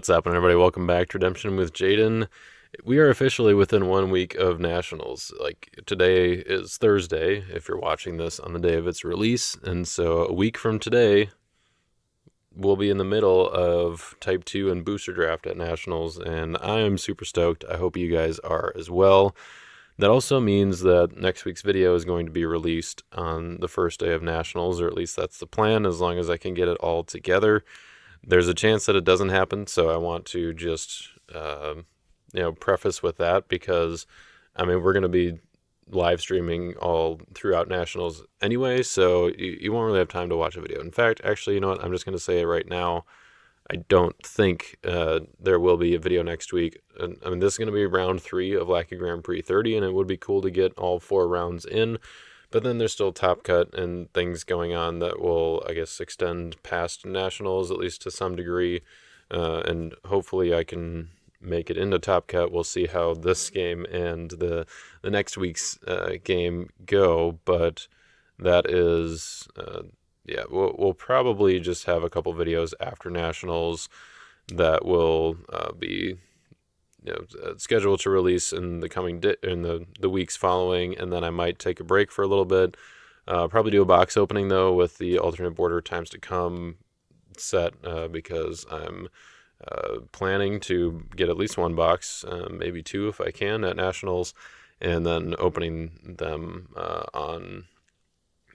What's up, everybody? Welcome back to Redemption with Jaden. We are officially within 1 week of Nationals. Today is Thursday, if you're watching this on the day of its release. And so a week from today, we'll be in the middle of Type 2 and Booster Draft at Nationals. And I am super stoked. I hope you guys are as well. That also means that next week's video is going to be released on the first day of Nationals, or at least that's the plan, as long as I can get it all together. There's a chance that it doesn't happen, so I want to just, preface with that because, we're going to be live streaming all throughout Nationals anyway, so you won't really have time to watch a video. In fact, actually, you know what? I'm just going to say it right now. I don't think there will be a video next week. This is going to be round 3 of Lackey Grand Prix 30, and it would be cool to get all 4 rounds in. But then there's still Top Cut and things going on that will, I guess, extend past Nationals, at least to some degree. And hopefully I can make it into Top Cut. We'll see how this game and the next week's game go. But that is, we'll probably just have a couple videos after Nationals that will be scheduled to release in the coming in the weeks following, and then I might take a break for a little bit. Probably do a box opening though with the alternate border times to come set because I'm planning to get at least 1 box, maybe 2 if I can at Nationals, and then opening them on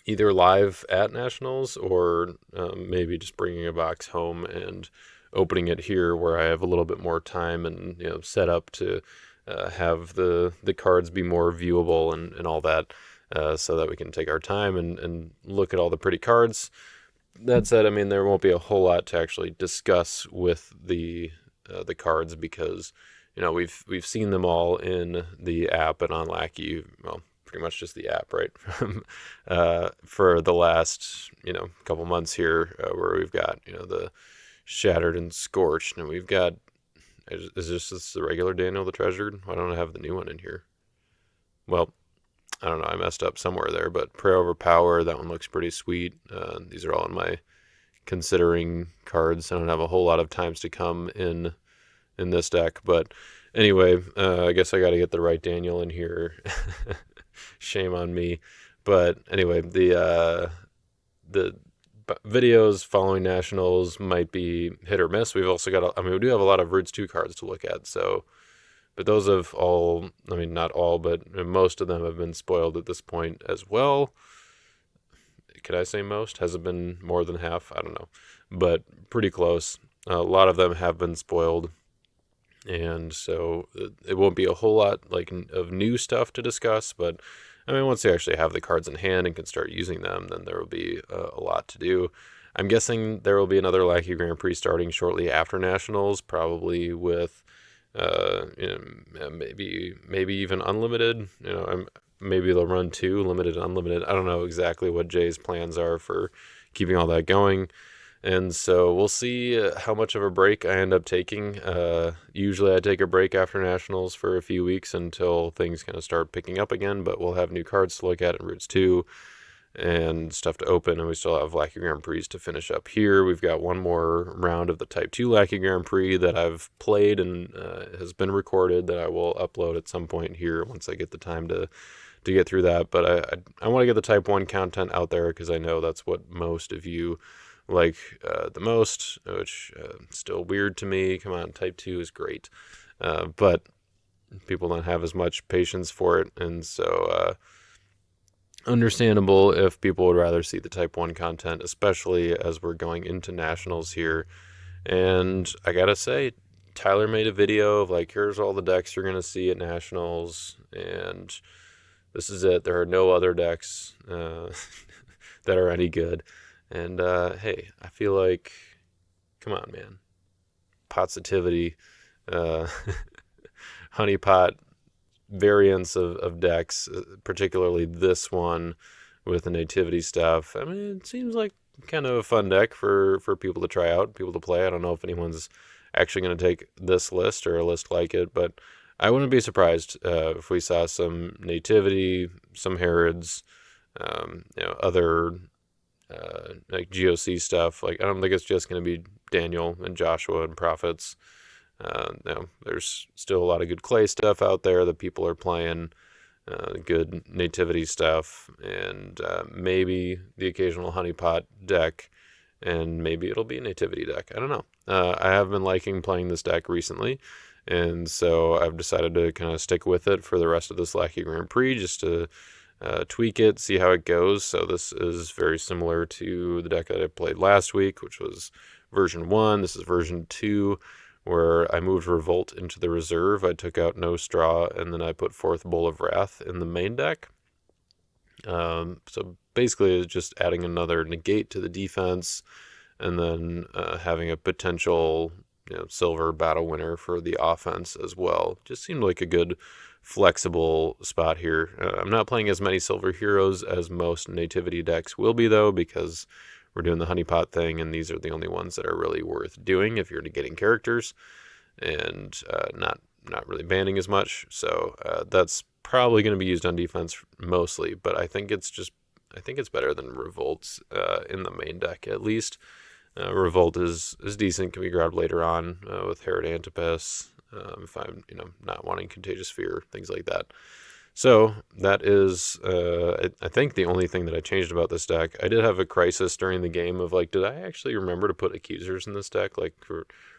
either live at Nationals or maybe just bringing a box home and opening it here where I have a little bit more time and set up to have the cards be more viewable and all that, so that we can take our time and look at all the pretty cards. That said, there won't be a whole lot to actually discuss with the cards because we've seen them all in the app and on Lackey. Well, pretty much just the app, right? For the last couple months here, where we've got the Shattered and Scorched, and we've got, is this the regular Daniel the Treasured? Why don't I have the new one in here? Well, I don't know, I messed up somewhere there, but Prayer Over Power, that one looks pretty sweet. These are all in my considering cards. I don't have a whole lot of times to come in this deck, but anyway, I guess I got to get the right Daniel in here. Shame on me. But anyway, the videos following Nationals might be hit or miss. We've also got, we do have a lot of Roots 2 cards to look at, so, but those have all, not all, but most of them have been spoiled at this point as well. Could I say most? Has it been more than half? I don't know, but pretty close. A lot of them have been spoiled, and so it won't be a whole lot of new stuff to discuss, but once you actually have the cards in hand and can start using them, then there will be a lot to do. I'm guessing there will be another Lackey Grand Prix starting shortly after Nationals, probably with maybe even unlimited. Maybe they'll run 2, limited and unlimited. I don't know exactly what Jay's plans are for keeping all that going. And so we'll see how much of a break I end up taking. Usually I take a break after Nationals for a few weeks until things kind of start picking up again, but we'll have new cards to look at in Roots 2 and stuff to open, and we still have Lackey Grand Prix to finish up here. We've got 1 more round of the Type 2 Lackey Grand Prix that I've played and has been recorded that I will upload at some point here once I get the time to get through that. But I want to get the Type 1 content out there because I know that's what most of you like the most, which still weird to me. Come on, Type 2 is great, but people don't have as much patience for it, and so understandable if people would rather see the Type 1 content, especially as we're going into Nationals here. And I gotta say, Tyler made a video of here's all the decks you're gonna see at Nationals, and this is it. There are no other decks that are any good. And, hey, I feel like, come on, man. Potsitivity, honeypot variants of decks, particularly this one with the nativity stuff. It seems like kind of a fun deck for people to try out, people to play. I don't know if anyone's actually going to take this list or a list like it, but I wouldn't be surprised if we saw some nativity, some Herods, other GOC stuff. I don't think it's just going to be Daniel and Joshua and Prophets. There's still a lot of good clay stuff out there that people are playing, good nativity stuff, and maybe the occasional honeypot deck, and maybe it'll be a nativity deck. I don't know. I have been liking playing this deck recently, and so I've decided to kind of stick with it for the rest of this Lackey Grand Prix, just to tweak it, see how it goes. So this is very similar to the deck that I played last week, which was version 1. This is version 2, where I moved Revolt into the reserve. I took out No Straw, and then I put forth Bowl of Wrath in the main deck. So basically it's just adding another negate to the defense, and then having a potential silver battle winner for the offense as well. Just seemed like a good flexible spot here. I'm not playing as many silver heroes as most nativity decks will be, though, because we're doing the honeypot thing, and these are the only ones that are really worth doing if you're getting characters, and not really banning as much. So that's probably going to be used on defense mostly, but I think it's better than Revolt in the main deck, at least. Revolt is decent, can be grabbed later on with Herod Antipas, if I'm not wanting Contagious Fear, things like that. So that is, I think, the only thing that I changed about this deck. I did have a crisis during the game of did I actually remember to put Accusers in this deck?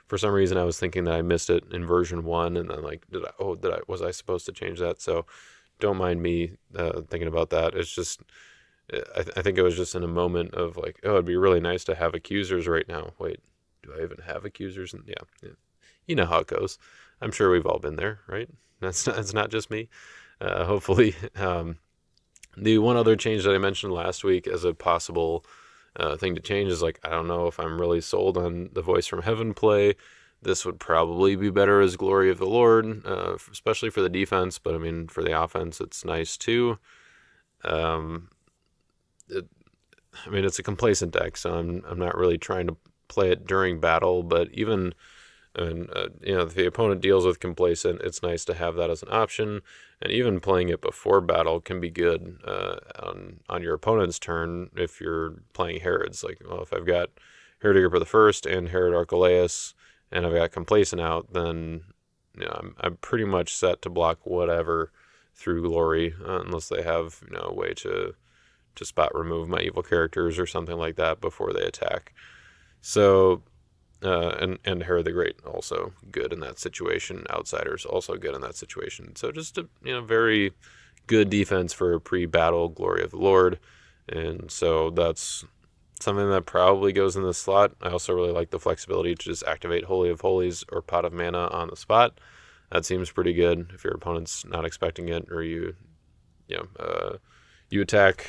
For some reason I was thinking that I missed it in version 1, and then was I supposed to change that? So don't mind me thinking about that. It's just, I think it was just in a moment of it'd be really nice to have Accusers right now. Wait, do I even have Accusers? Yeah. You know how it goes. I'm sure we've all been there, right? It's not just me. Hopefully. The one other change that I mentioned last week as a possible thing to change is I don't know if I'm really sold on the Voice from Heaven play. This would probably be better as Glory of the Lord, especially for the defense, but I mean for the offense it's nice too. It's a complacent deck, so I'm not really trying to play it during battle, but even if the opponent deals with complacent, it's nice to have that as an option, and even playing it before battle can be good on your opponent's turn if you're playing Herods. If I've got Herod the First and Herod Archelaus, and I've got complacent out, then I'm pretty much set to block whatever through Glory, unless they have a way to spot remove my evil characters or something like that before they attack. So and Herod the Great also good in that situation. Outsiders also good in that situation. So just a very good defense for a pre-battle Glory of the Lord. And so that's something that probably goes in this slot. I also really like the flexibility to just activate Holy of Holies or Pot of Mana on the spot. That seems pretty good if your opponent's not expecting it, or you attack,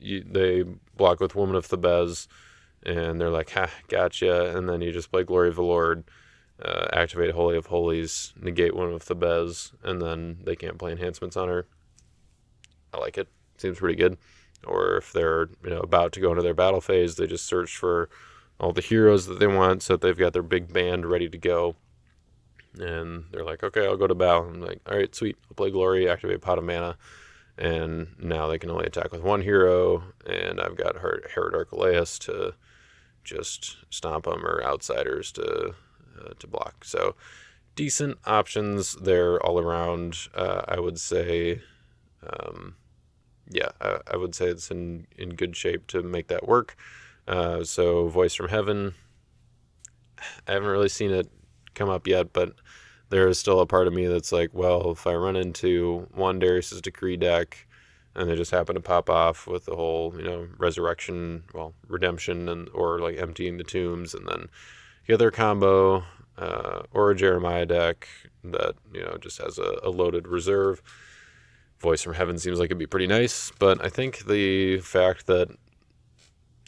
they block with Woman of Thebes, and they're like, ha, gotcha, and then you just play Glory of the Lord, activate Holy of Holies, negate Woman of Thebes, and then they can't play enhancements on her. I like it. Seems pretty good. Or if they're about to go into their battle phase, they just search for all the heroes that they want, so that they've got their big band ready to go. And they're like, okay, I'll go to battle. I'm like, all right, sweet. I'll play Glory, activate Pot of Mana, and now they can only attack with one hero, and I've got Herod Archelaus to just stomp them, or Outsiders to block. So decent options there all around. I would say, I would say it's in good shape to make that work. So Voice from Heaven, I haven't really seen it come up yet, but there is still a part of me that's like, well, if I run into one Darius's Decree deck and they just happen to pop off with the whole, redemption, or emptying the tombs, and then get their combo, or a Jeremiah deck that, just has a loaded reserve. Voice from Heaven seems like it'd be pretty nice, but I think the fact that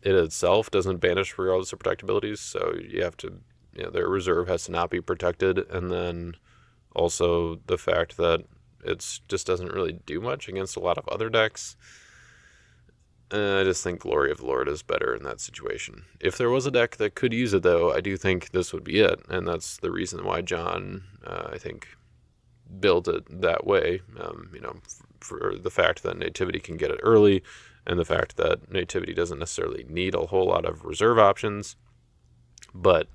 it itself doesn't banish regardless of protect abilities, so you have to, their reserve has to not be protected, and then also the fact that it just doesn't really do much against a lot of other decks. I just think Glory of the Lord is better in that situation. If there was a deck that could use it, though, I do think this would be it, and that's the reason why John, I think, built it that way, for the fact that Nativity can get it early, and the fact that Nativity doesn't necessarily need a whole lot of reserve options, but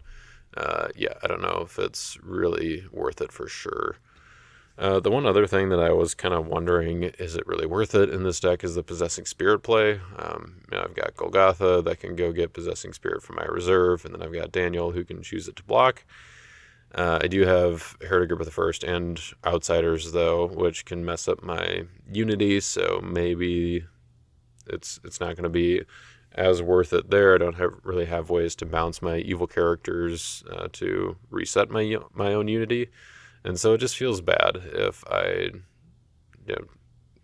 yeah, I don't know if it's really worth it for sure. The one other thing that I was kind of wondering, is it really worth it in this deck, is the Possessing Spirit play. I've got Golgotha that can go get Possessing Spirit from my reserve, and then I've got Daniel who can choose it to block. I do have Herod Agrippa the First and Outsiders, though, which can mess up my Unity, so maybe it's not going to be as worth it there. I don't really have ways to bounce my evil characters to reset my own Unity. And so it just feels bad if I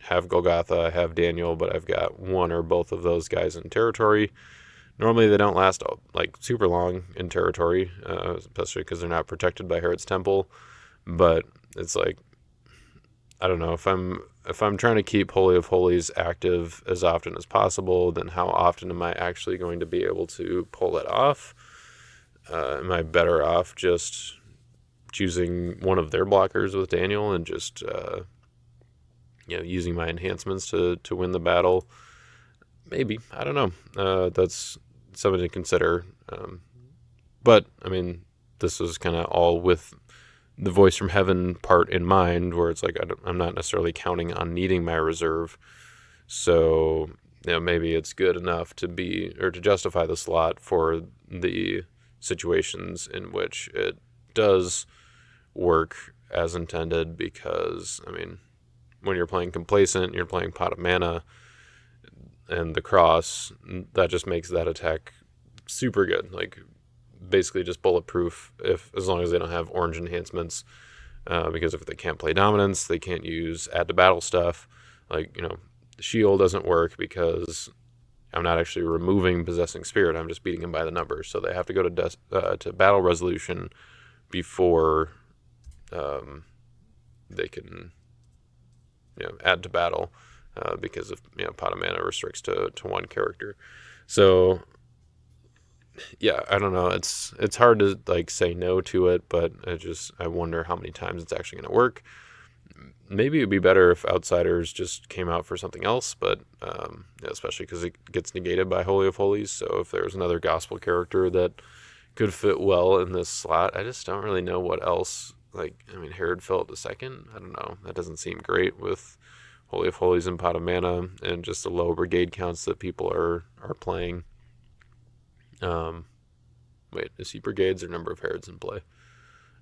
have Golgotha, I have Daniel, but I've got one or both of those guys in territory. Normally they don't last like super long in territory, especially because they're not protected by Herod's Temple. But it's like, I don't know, if I'm trying to keep Holy of Holies active as often as possible, then how often am I actually going to be able to pull it off? Am I better off just choosing one of their blockers with Daniel and just using my enhancements to win the battle? Maybe, I don't know. That's something to consider. But I mean, this is kind of all with the voice from heaven part in mind, where it's like I'm not necessarily counting on needing my reserve. So maybe it's good enough to justify the slot for the situations in which it does work as intended, because I mean, when you're playing Complacent, you're playing Pot of Mana and the Cross, that just makes that attack super good, like basically just bulletproof, as long as they don't have orange enhancements, because if they can't play Dominance, they can't use add to battle stuff. Like, the shield doesn't work because I'm not actually removing Possessing Spirit, I'm just beating them by the numbers, so they have to go to battle resolution before they can add to battle, because of Pot of Mana restricts to one character. So yeah, I don't know, it's hard to like say no to it, but I wonder how many times it's actually going to work. Maybe it'd be better if Outsiders just came out for something else, but especially because it gets negated by Holy of Holies. So if there's another gospel character that could fit well in this slot, I just don't really know what else. Like, I mean, Herod Philip II, I don't know. That doesn't seem great with Holy of Holies and Pot of Mana and just the low brigade counts that people are playing. Wait, is he brigades or number of Herods in play?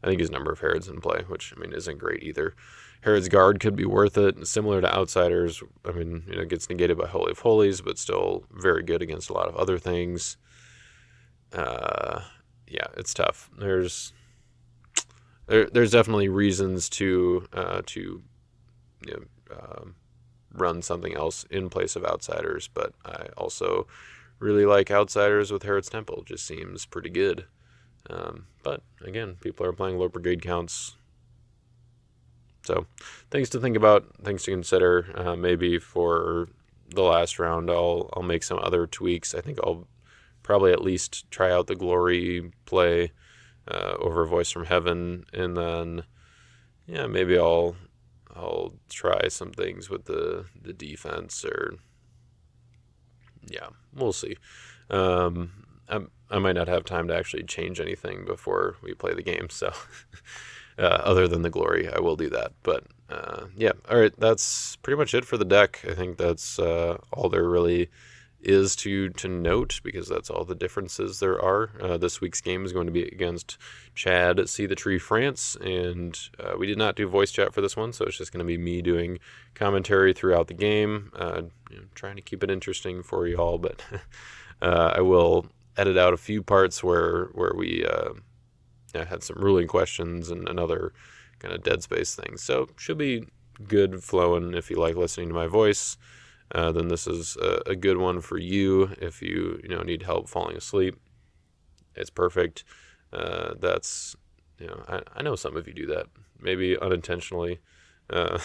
I think he's number of Herods in play, which, I mean, isn't great either. Herod's Guard could be worth it. Similar to Outsiders, I mean, it gets negated by Holy of Holies, but still very good against a lot of other things. Yeah, it's tough. There's definitely reasons to run something else in place of Outsiders, but I also really like Outsiders with Herod's Temple. It just seems pretty good. But again, people are playing low brigade counts, so things to think about, things to consider. Maybe for the last round, I'll make some other tweaks. I think I'll probably at least try out the Glory play over Voice from Heaven, and then maybe I'll try some things with the defense, or we'll see. I might not have time to actually change anything before we play the game, so other than the Glory, I will do that. But all right, that's pretty much it for the deck. I think that's all there really is to note, because that's all the differences there are. This week's game is going to be against Chad CtheTree Frantz, and we did not do voice chat for this one, so it's just going to be me doing commentary throughout the game, trying to keep it interesting for you all, but I will edit out a few parts where we had some ruling questions and another kind of Dead Space thing. So should be good flowing if you like listening to my voice. Then this is a good one for you if you need help falling asleep. It's perfect. That's I know some of you do that, maybe unintentionally. But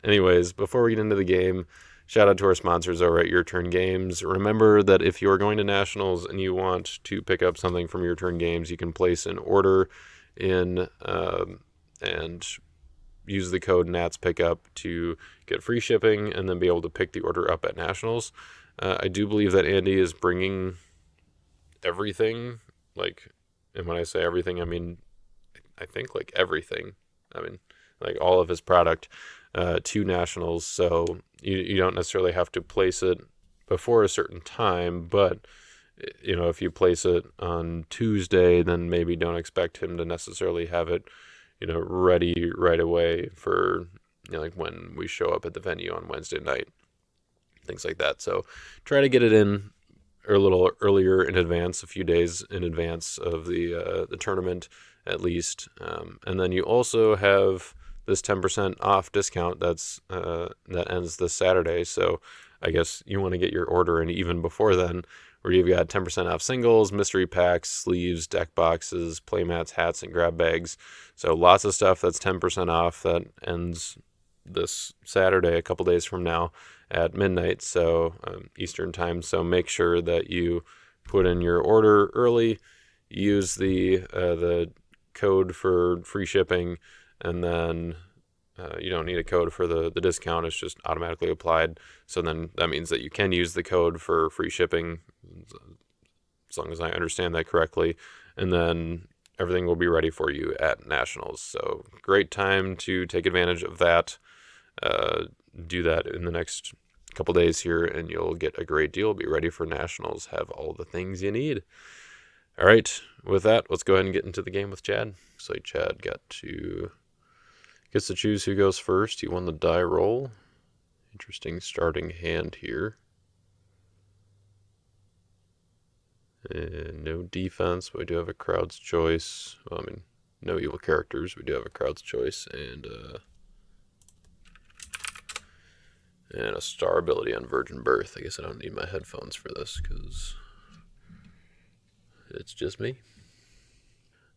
anyways, before we get into the game, shout out to our sponsors over at Your Turn Games. Remember that if you are going to Nationals and you want to pick up something from Your Turn Games, you can place an order in and use the code NATSPICkup to get free shipping and then be able to pick the order up at Nationals. I do believe that Andy is bringing everything, like And when I say everything, I mean, I think like everything. I mean, like all of his product to nationals. So you don't necessarily have to place it before a certain time, but if you place it on Tuesday, then maybe don't expect him to necessarily have it, ready right away for, like when we show up at the venue on Wednesday night, things like that. So try to get it in a little earlier in advance, a few days in advance of the tournament at least. And then you also have this 10% off discount that ends this Saturday. So I guess you want to get your order in even before then, where you've got 10% off singles, mystery packs, sleeves, deck boxes, playmats, hats, and grab bags. So lots of stuff that's 10% off that ends this Saturday, a couple days from now at midnight, so Eastern time. So make sure that you put in your order early, use the code for free shipping, and then you don't need a code for the discount. It's just automatically applied. So then that means that you can use the code for free shipping, as long as I understand that correctly. And then everything will be ready for you at Nationals. So great time to take advantage of that. Do that in the next couple days here, and you'll get a great deal. Be ready for Nationals. Have all the things you need. All right, with that, let's go ahead and get into the game with Chad. So Chad gets to choose who goes first. He won the die roll. Interesting starting hand here. And no defense, but we do have a crowd's choice. Well, I mean, no evil characters. We do have a crowd's choice, and a star ability on Virgin Birth. I guess I don't need my headphones for this because it's just me.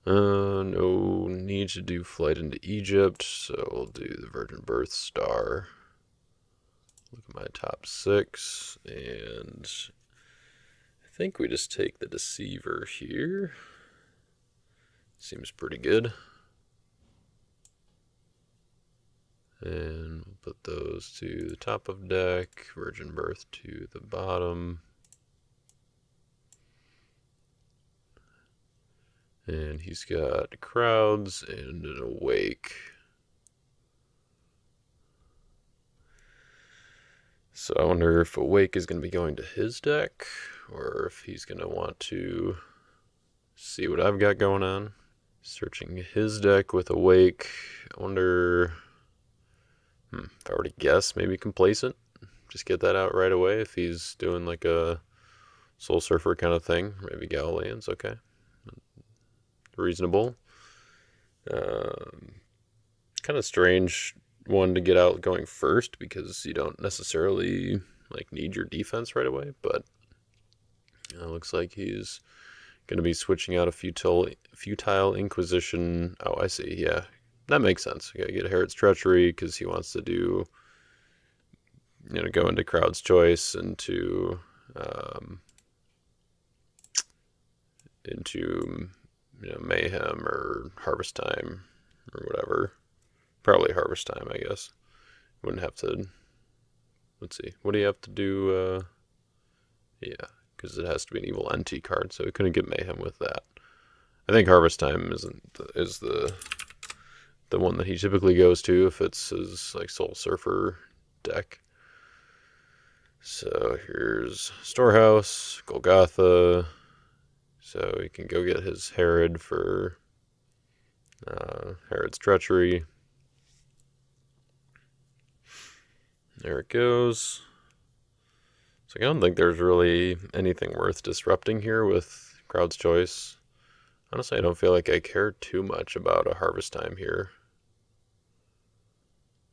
No need to do Flight into Egypt, so we'll do the Virgin Birth star. Look at my top 6, and I think we just take the Deceiver here. Seems pretty good. And we'll put those to the top of deck, Virgin Birth to the bottom. And he's got crowds and an awake. So I wonder if awake is going to be going to his deck, or if he's going to want to see what I've got going on. Searching his deck with awake. I wonder if I were to guess, maybe Complacent. Just get that out right away if he's doing like a Soul Surfer kind of thing. Maybe Galilean's okay. Reasonable. Kind of strange one to get out going first because you don't necessarily need your defense right away, but it looks like he's going to be switching out a futile Inquisition. Oh, I see. Yeah, that makes sense. You got to get Herod's Treachery because he wants to do, go into Crowd's Choice, into Mayhem or Harvest Time or whatever. Probably Harvest Time, I guess. Wouldn't have to. Let's see. What do you have to do? Yeah, because it has to be an evil NT card, so we couldn't get Mayhem with that. I think Harvest Time is the one that he typically goes to if it's his Soul Surfer deck. So here's Storehouse, Golgotha. So he can go get his Herod for Herod's Treachery. There it goes. So I don't think there's really anything worth disrupting here with Crowd's Choice. Honestly, I don't feel like I care too much about a Harvest Time here,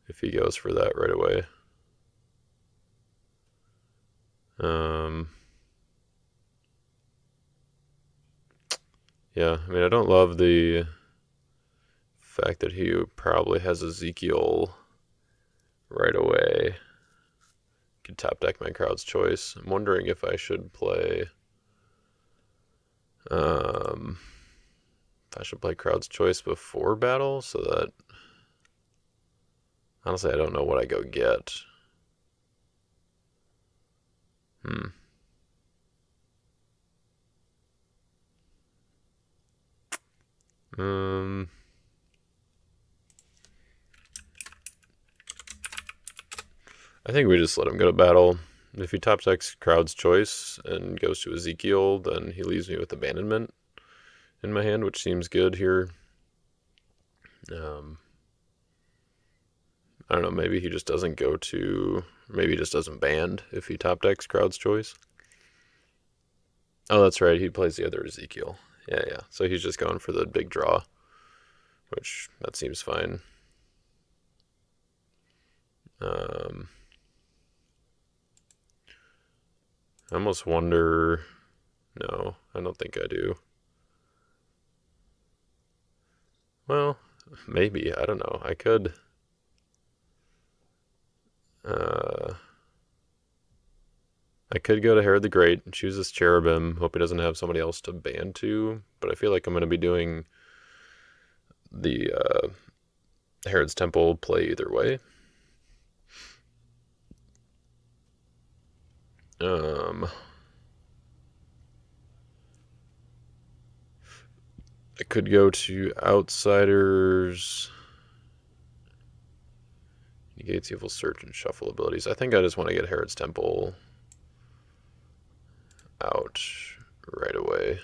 if he goes for that right away. Yeah, I mean, I don't love the fact that he probably has Ezekiel right away. Could top deck my Crowd's Choice. I'm wondering if I should play Crowd's Choice before battle, so that honestly I don't know what I go get. I think we just let him go to battle. If he top decks Crowd's Choice and goes to Ezekiel, then he leaves me with Abandonment in my hand, which seems good here. I don't know, maybe he just doesn't go to... Maybe he just doesn't band if he top decks Crowd's Choice. Oh, that's right, he plays the other Ezekiel. Yeah. So he's just going for the big draw, which, that seems fine. I almost wonder... No, I don't think I do. Well, maybe. I don't know. I could... I could go to Herod the Great and choose this Cherubim. Hope he doesn't have somebody else to band to. But I feel like I'm going to be doing the Herod's Temple play either way. I could go to Outsiders. Negates Evil Search and Shuffle abilities. I think I just want to get Herod's Temple out right away.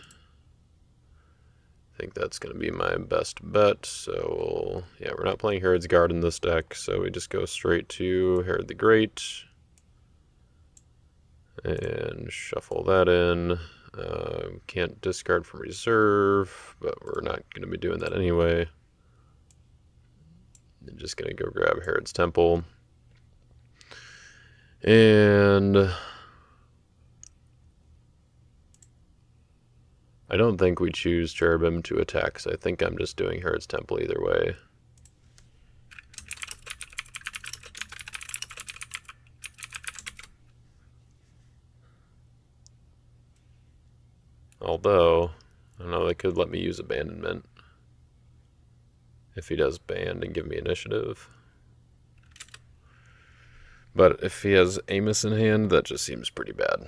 I think that's going to be my best bet. So, yeah, we're not playing Herod's Guard in this deck, so we just go straight to Herod the Great. And shuffle that in. Can't discard from reserve, but we're not going to be doing that anyway. I'm just going to go grab Herod's Temple. And I don't think we choose Cherubim to attack, so I think I'm just doing Herod's Temple either way. Although, I don't know, they could let me use Abandonment if he does band and give me initiative. But if he has Amos in hand, that just seems pretty bad.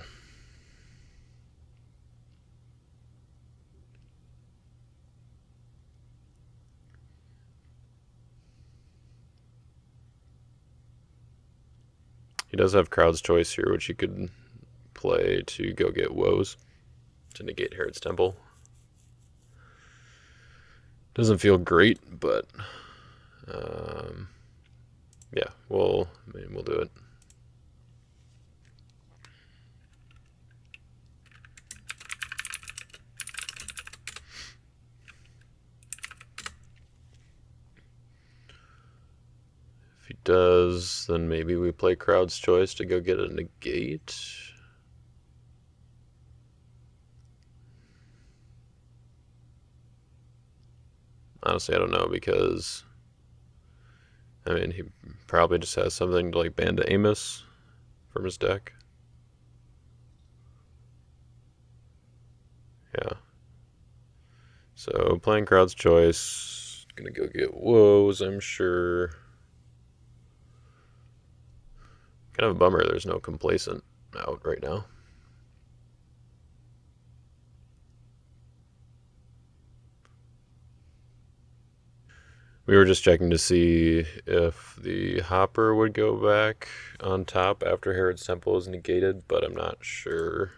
He does have Crowd's Choice here, which he could play to go get Woes to negate Herod's Temple. Doesn't feel great, but yeah, we'll do it. If he does, then maybe we play Crowd's Choice to go get a negate. Honestly, I don't know, because I mean, he probably just has something to like band to Amos from his deck. Yeah. So playing Crowd's Choice, gonna go get Woes, I'm sure. Kind of a bummer there's no Complacent out right now. We were just checking to see if the Hopper would go back on top after Herod's Temple is negated, but I'm not sure.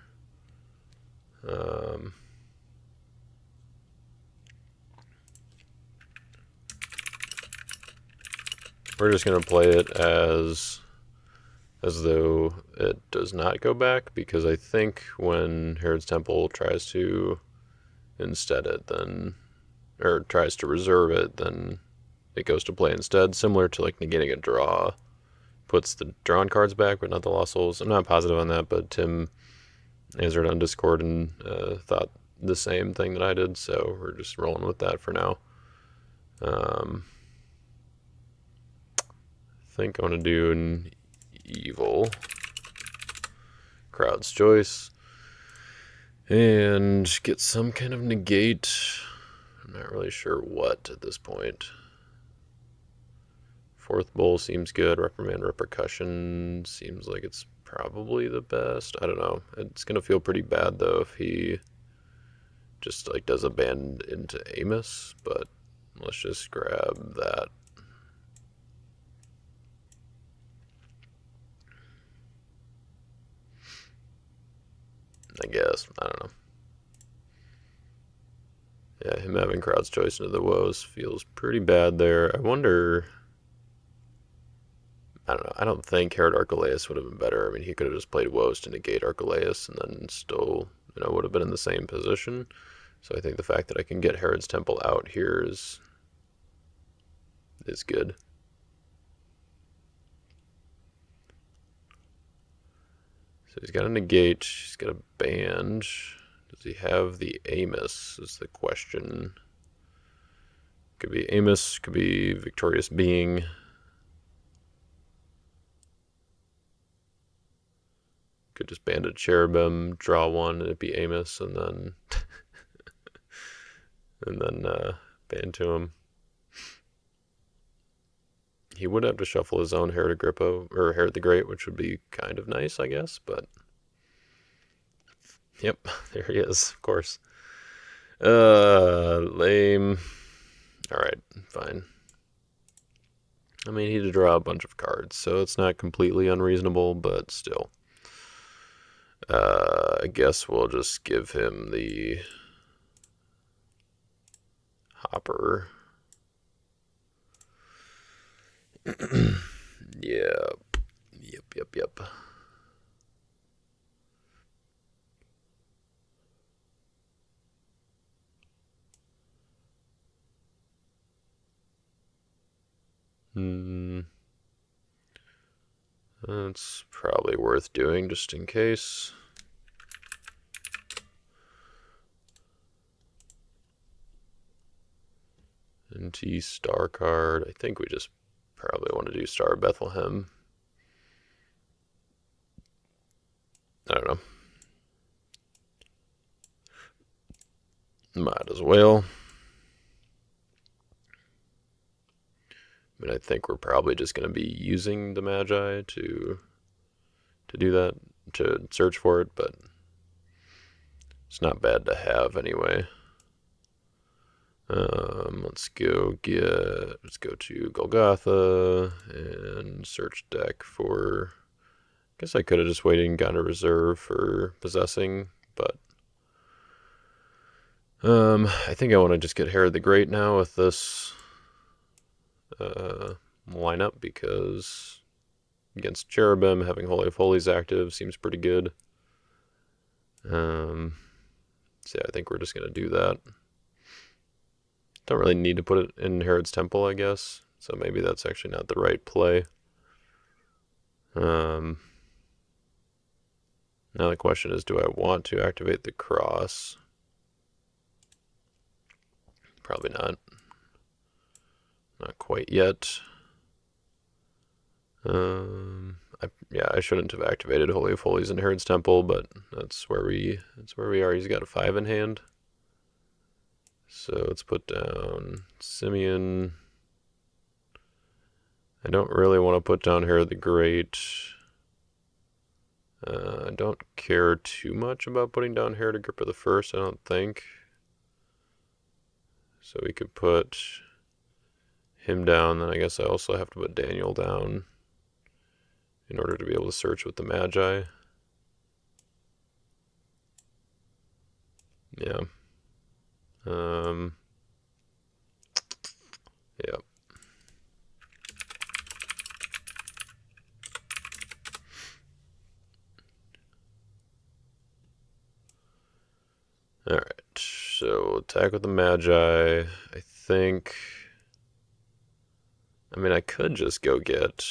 We're just going to play it as though it does not go back, because I think when Herod's Temple tries to instead it, then, or tries to reserve it, then it goes to play instead, similar to like negating a draw. Puts the drawn cards back, but not the lost souls. I'm not positive on that, but Tim answered on Discord and thought the same thing that I did, so we're just rolling with that for now. I think I'm going to do an evil Crowd's Choice and get some kind of negate. I'm not really sure what at this point. Fourth Bowl seems good. Reprimand Repercussion seems like it's probably the best. I don't know. It's going to feel pretty bad, though, if he just like does a band into Amos, but let's just grab that. I guess, I don't know. Yeah, him having Crowd's Choice into the woes feels pretty bad there. I wonder, I don't know, I don't think Herod Archelaus would have been better. I mean, he could have just played woes to negate Archelaus and then still, would have been in the same position. So I think the fact that I can get Herod's Temple out here is good. So he's got a negate, he's got a band. Does he have the Amos is the question. Could be Amos, could be Victorious Being. Could just band a Cherubim, draw one, and it'd be Amos, and then band to him. He would have to shuffle his own Herod Agrippa, or Herod the Great, which would be kind of nice, I guess, but... Yep, there he is, of course. Lame. Alright, fine. I mean, he had to draw a bunch of cards, so it's not completely unreasonable, but still. I guess we'll just give him the Hopper. Yep. That's probably worth doing just in case. NT Star card. I think we just probably want to do Star of Bethlehem. I don't know. Might as well. I mean, I think we're probably just going to be using the Magi to do that, to search for it, but it's not bad to have anyway. Let's go to Golgotha and search deck for. I guess I could have just waited and got a reserve for possessing, but I think I want to just get Herod the Great now with this lineup, because against Cherubim, having Holy of Holies active seems pretty good. So yeah, I think we're just gonna do that. Don't really need to put it in Herod's Temple, I guess. So maybe that's actually not the right play. Now the question is, do I want to activate the cross? Probably not. Not quite yet. I shouldn't have activated Holy of Holies in Herod's Temple, but that's where we are. He's got a 5 in hand. So let's put down Simeon. I don't really want to put down Herod the Great. I don't care too much about putting down Herod Agrippa the First, I don't think. So we could put him down, then I guess I also have to put Daniel down in order to be able to search with the Magi. Yeah. Yep. Alright, so attack with the Magi. I think... I mean, I could just go get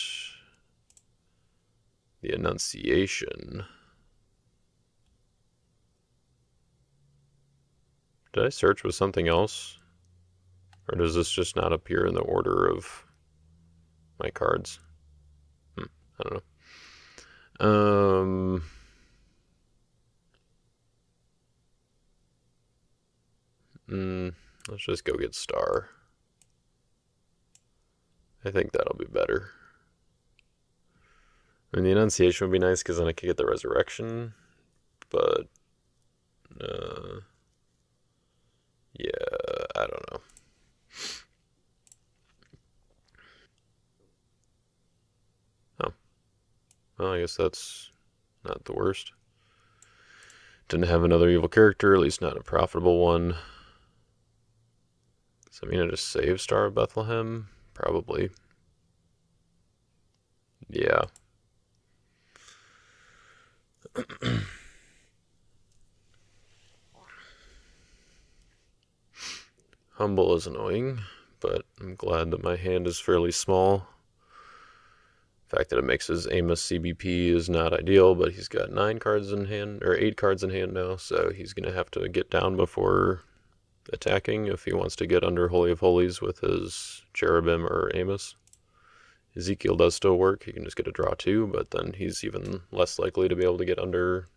the Annunciation. Did I search with something else? Or does this just not appear in the order of my cards? I don't know. Let's just go get Star. I think that'll be better. I mean, the Annunciation would be nice because then I could get the Resurrection, but Yeah, I don't know. Oh, well, I guess that's not the worst. Didn't have another evil character, at least not a profitable one. So I mean, I just save Star of Bethlehem? Probably. Yeah. Humble is annoying, but I'm glad that my hand is fairly small. The fact that it makes his Amos CBP is not ideal, but he's got 9 cards in hand, or 8 cards in hand now, so he's going to have to get down before attacking if he wants to get under Holy of Holies with his Cherubim or Amos. Ezekiel does still work, he can just get a draw 2, but then he's even less likely to be able to get under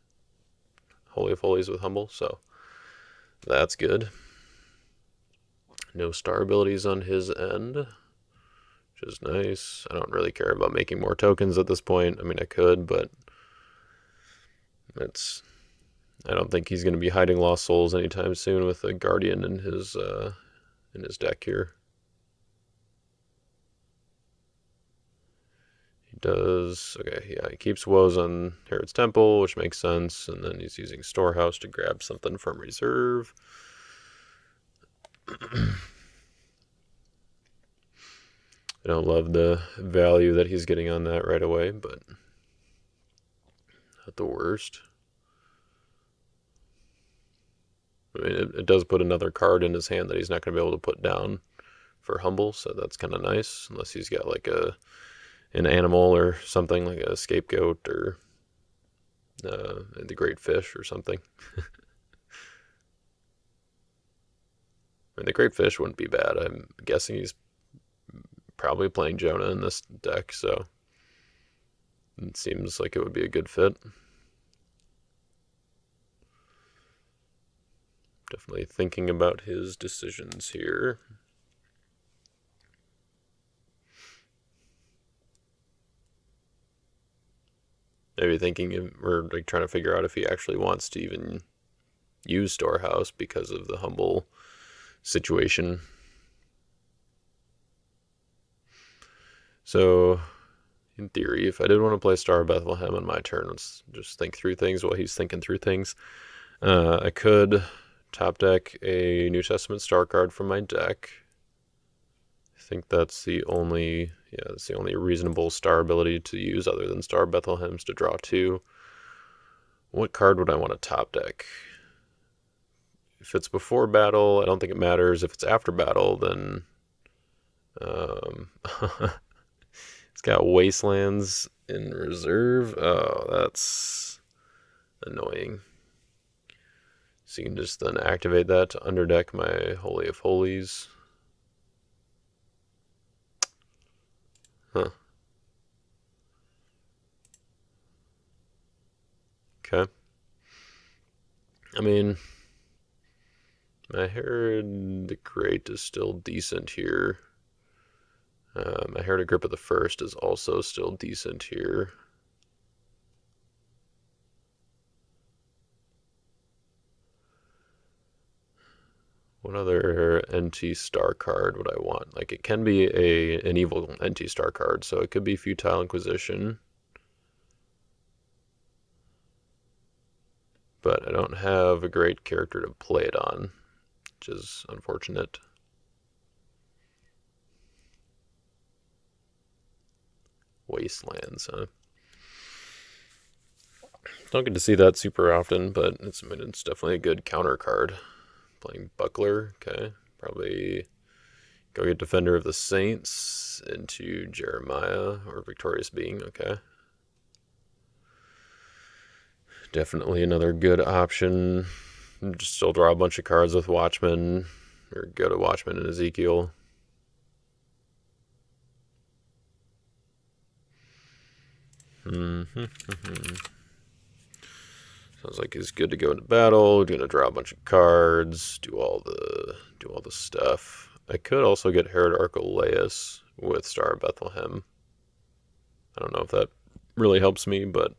Holy of Holies with Humble, so that's good. No star abilities on his end, which is nice. I don't really care about making more tokens at this point. I mean, I could, but I don't think he's going to be hiding Lost Souls anytime soon with a Guardian in his deck here. He does, okay, yeah, he keeps Woes on Herod's Temple, which makes sense, and then he's using Storehouse to grab something from reserve. I don't love the value that he's getting on that right away, but not the worst. I mean, it does put another card in his hand that he's not going to be able to put down for Humble, so that's kind of nice, unless he's got like an animal or something, like a scapegoat or the Great Fish or something. I mean, the Great Fish wouldn't be bad. I'm guessing he's probably playing Jonah in this deck, so it seems like it would be a good fit. Definitely thinking about his decisions here. Maybe thinking we're like trying to figure out if he actually wants to even use Storehouse because of the Humble situation. So, in theory, if I did want to play Star of Bethlehem on my turn, let's just think through things while he's thinking through things. I could top deck a New Testament star card from my deck. I think that's the only reasonable star ability to use other than Star of Bethlehem's to draw 2. What card would I want to top deck? If it's before battle, I don't think it matters. If it's after battle, then it's got Wastelands in reserve. Oh, that's annoying. So you can just then activate that to underdeck my Holy of Holies. Huh. Okay. I mean, my Herod the Great is still decent here. My Herod Agrippa the First is also still decent here. What other NT star card would I want? Like, it can be an evil NT star card, so it could be Futile Inquisition. But I don't have a great character to play it on, which is unfortunate. Wastelands, huh? Don't get to see that super often, but it's definitely a good counter card. Playing Buckler, okay. Probably go get Defender of the Saints into Jeremiah or Victorious Being, okay. Definitely another good option. Just still draw a bunch of cards with Watchmen, or go to Watchmen and Ezekiel. Sounds like he's good to go into battle. Gonna draw a bunch of cards, do all the stuff. I could also get Herod Archelaus with Star of Bethlehem. I don't know if that really helps me, but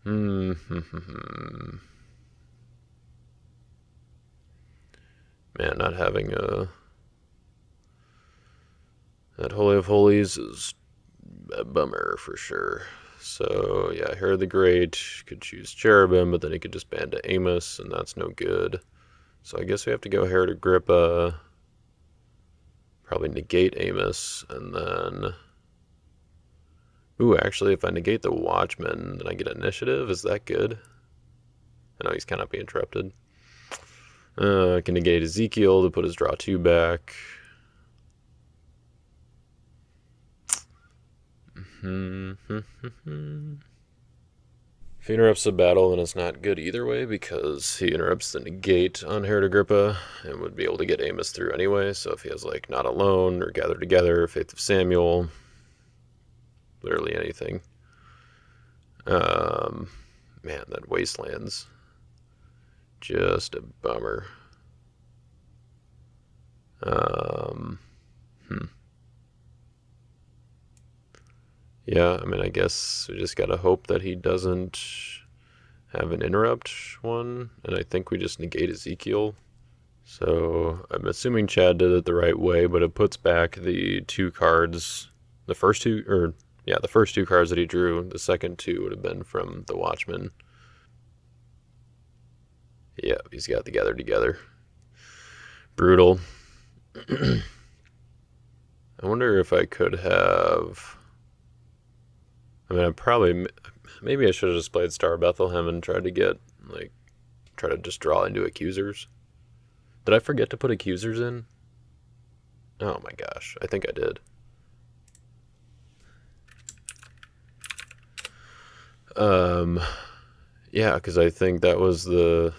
Man, not having that Holy of Holies is a bummer for sure. So yeah, Herod the Great could choose Cherubim, but then he could just ban to Amos, and that's no good. So I guess we have to go Herod Agrippa, probably negate Amos, and then... Ooh, actually, if I negate the Watchman, then I get initiative. Is that good? I know he's kind of being interrupted. I can negate Ezekiel to put his draw 2 back. If he interrupts the battle, then it's not good either way, because he interrupts the negate on Herod Agrippa and would be able to get Amos through anyway. So if he has like Not Alone or Gather Together, Faith of Samuel, literally anything. Man, that Wastelands, just a bummer. Yeah, I mean, I guess we just gotta hope that he doesn't have an interrupt one, and I think we just negate Ezekiel. So I'm assuming Chad did it the right way, but it puts back the 2 cards, the first 2 cards that he drew. The second 2 would have been from the Watchman. Yeah, he's got the Gather Together. Brutal. I wonder if I could have... I mean, maybe I should have just played Star Bethlehem and tried to just draw into accusers. Did I forget to put accusers in? Oh my gosh, I think I did. Yeah, because I think that was that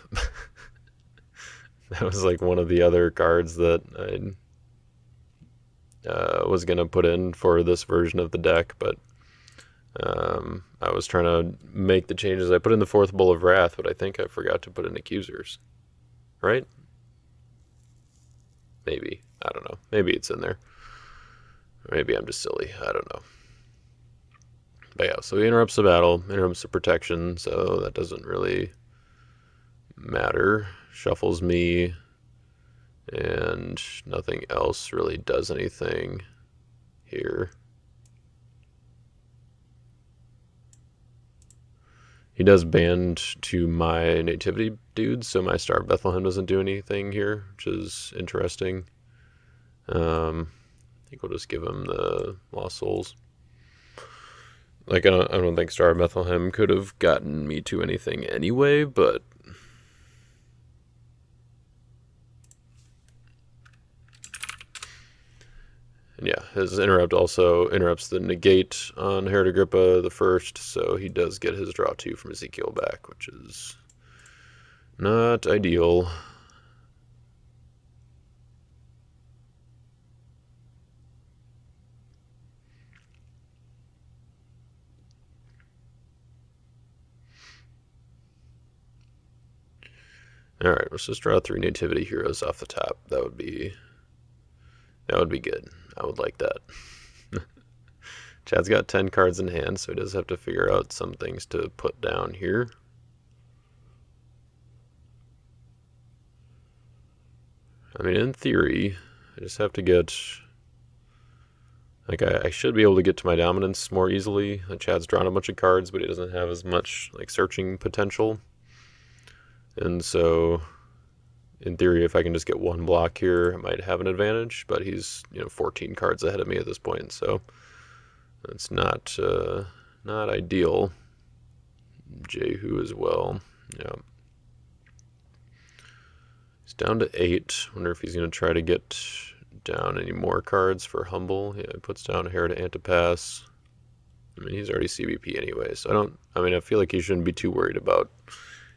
was like one of the other cards that I was gonna put in for this version of the deck, but I was trying to make the changes. I put in the 4th Bull of Wrath, but I think I forgot to put in accusers. Right? Maybe. I don't know. Maybe it's in there. Maybe I'm just silly. I don't know. But yeah, so he interrupts the battle, interrupts the protection, so that doesn't really matter. Shuffles me, and nothing else really does anything here. He does band to my nativity dudes, so my Star of Bethlehem doesn't do anything here, which is interesting. I think we'll just give him the Lost Souls. Like, I don't think Star of Bethlehem could have gotten me to anything anyway, but... And yeah, his interrupt also interrupts the negate on Herod Agrippa the first, so he does get his draw 2 from Ezekiel back, which is not ideal. Alright, let's just draw 3 nativity heroes off the top. That would be good. I would like that. Chad's got 10 cards in hand, so he does have to figure out some things to put down here. I mean, in theory, I just have to get... Like, I should be able to get to my dominance more easily. Chad's drawn a bunch of cards, but he doesn't have as much, like, searching potential. And so, in theory, if I can just get 1 block here, I might have an advantage, but he's, 14 cards ahead of me at this point, so it's not ideal. Jehu as well. Yeah. He's down to 8. Wonder if he's going to try to get down any more cards for Humble. Yeah, he puts down Herod Antipas. I mean, he's already CBP anyway, so I feel like he shouldn't be too worried about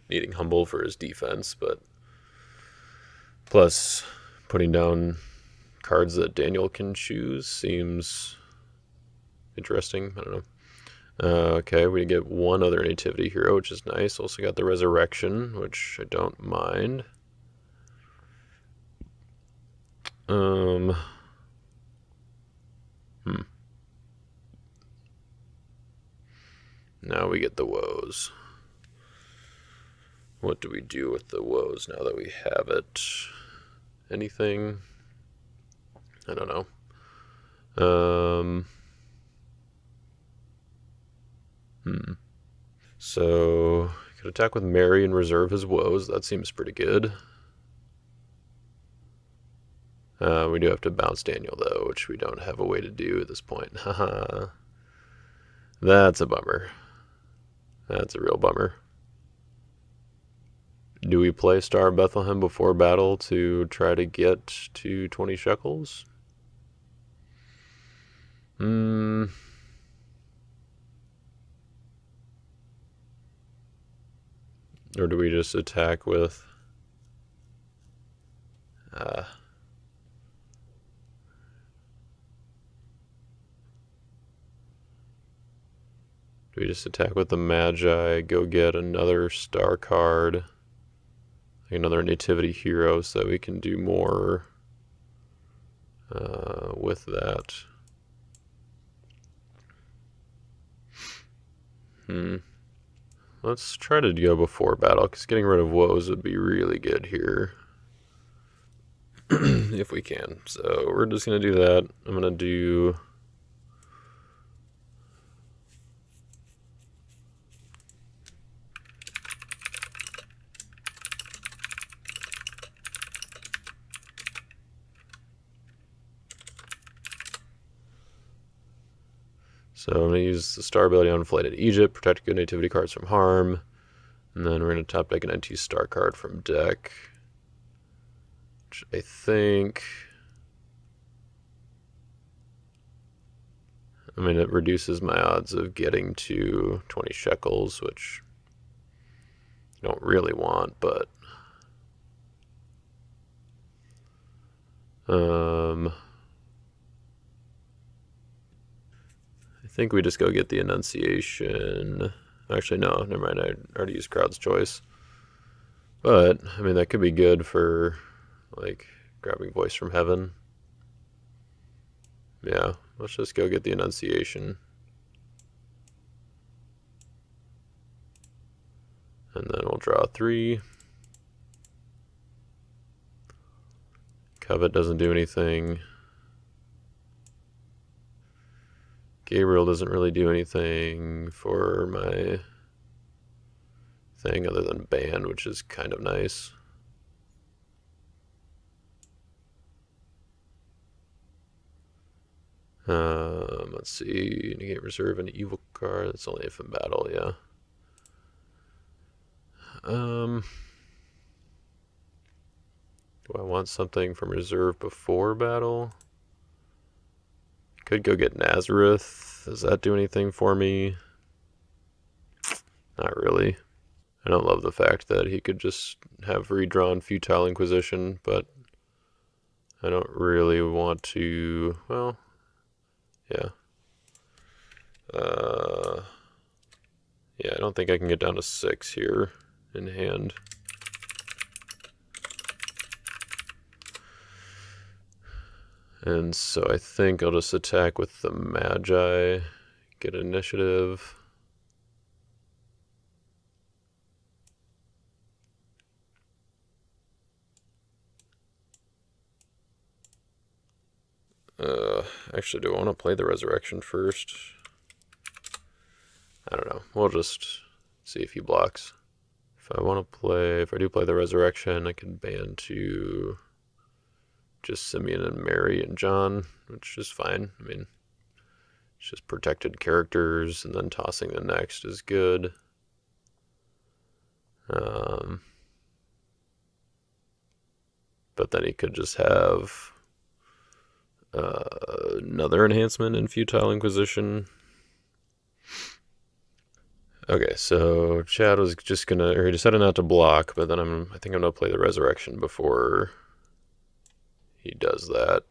needing Humble for his defense, but plus putting down cards that Daniel can choose seems interesting. I don't know. Okay, we get 1 other nativity hero, which is nice. Also got the Resurrection, which I don't mind. Now we get the Woes. What do we do with the woes now that we have it? Anything? I don't know. So, he could attack with Mary and reserve his woes. That seems pretty good. We do have to bounce Daniel, though, which we don't have a way to do at this point. Haha. That's a bummer. That's a real bummer. Do we play Star Bethlehem before battle to try to get to 20 shekels? Or do we just attack with... do we just attack with the Magi, go get another star card, another nativity hero, so that we can do more with that? Let's try to go before battle, because getting rid of woes would be really good here. If we can. So we're just going to do that. I'm going to do... So I'm going to use the star ability on Flight in Egypt, protect good nativity cards from harm, and then we're going to top deck an NT star card from deck, which I think... I mean, it reduces my odds of getting to 20 shekels, which I don't really want, but... I think we just go get the Annunciation. Actually, no, never mind. I already used Crowd's Choice. But, I mean, that could be good for, like, grabbing Voice from Heaven. Yeah, let's just go get the Annunciation. And then we'll draw 3. Covet doesn't do anything. Gabriel doesn't really do anything for my thing other than ban, which is kind of nice. Let's see, negate reserve an evil card. That's only if in battle, yeah. Do I want something from reserve before battle? Could go get Nazareth. Does that do anything for me? Not really. I don't love the fact that he could just have redrawn Futile Inquisition, but I don't really want to... Well, yeah. Yeah, I don't think I can get down to 6 here in hand. And so I think I'll just attack with the Magi, get initiative. Actually, do I want to play the Resurrection first? I don't know. We'll just see if he blocks. If I do play the Resurrection, I can ban to just Simeon and Mary and John, which is fine. I mean, it's just protected characters, and then tossing the next is good. But then he could just have another enhancement in Futile Inquisition. Okay, so Chad was just he decided not to block, but then I think I'm gonna play the Resurrection before he does that.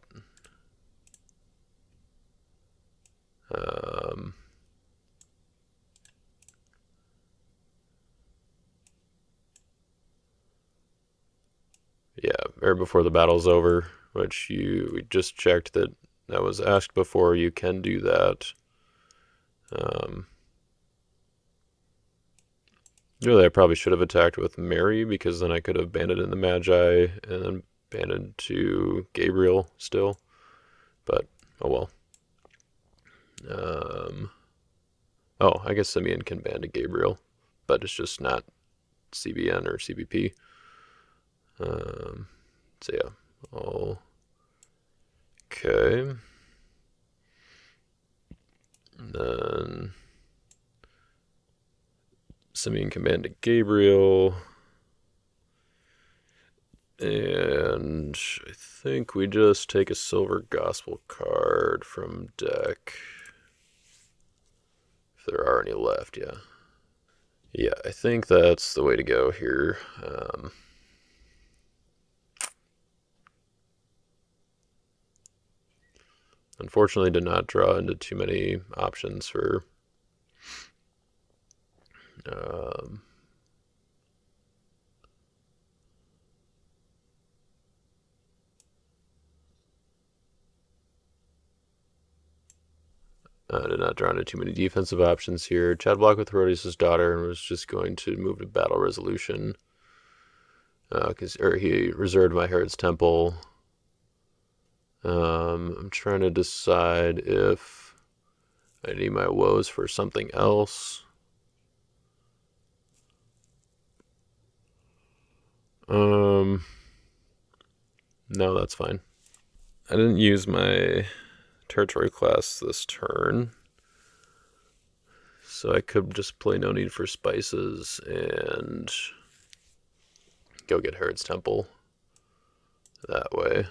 Yeah, or before the battle's over, which we just checked that was asked before. You can do that. Really, I probably should have attacked with Mary, because then I could have banded in the Magi and then banded to Gabriel still. But, oh well. Oh, I guess Simeon can band to Gabriel, but it's just not CBN or CBP. So yeah, all okay. And then Simeon can band to Gabriel. And I think we just take a silver gospel card from deck. If there are any left, yeah. Yeah, I think that's the way to go here. Unfortunately, did not draw into too many options for did not draw into too many defensive options here. Chad blocked with Herods' daughter and was just going to move to battle resolution. Or he reserved my Herod's Temple. I'm trying to decide if I need my woes for something else. No, that's fine. I didn't use my territory class this turn, so I could just play No Need for Spices and go get Herod's Temple that way.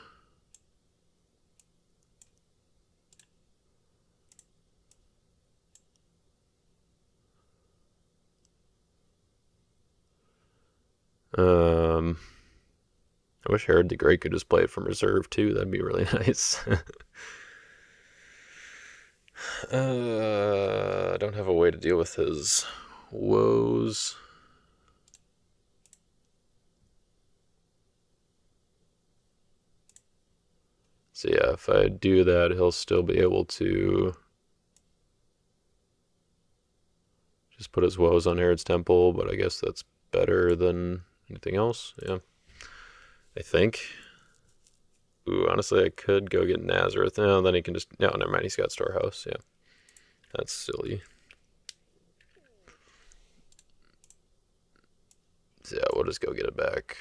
I wish Herod the Great could just play it from reserve too. That'd be really nice. I don't have a way to deal with his woes. So yeah, if I do that, he'll still be able to just put his woes on Herod's Temple, but I guess that's better than anything else. Yeah, I think. Ooh, honestly, I could go get Nazareth. No, then he can just... No, never mind. He's got Storehouse. Yeah, that's silly. So yeah, we'll just go get it back.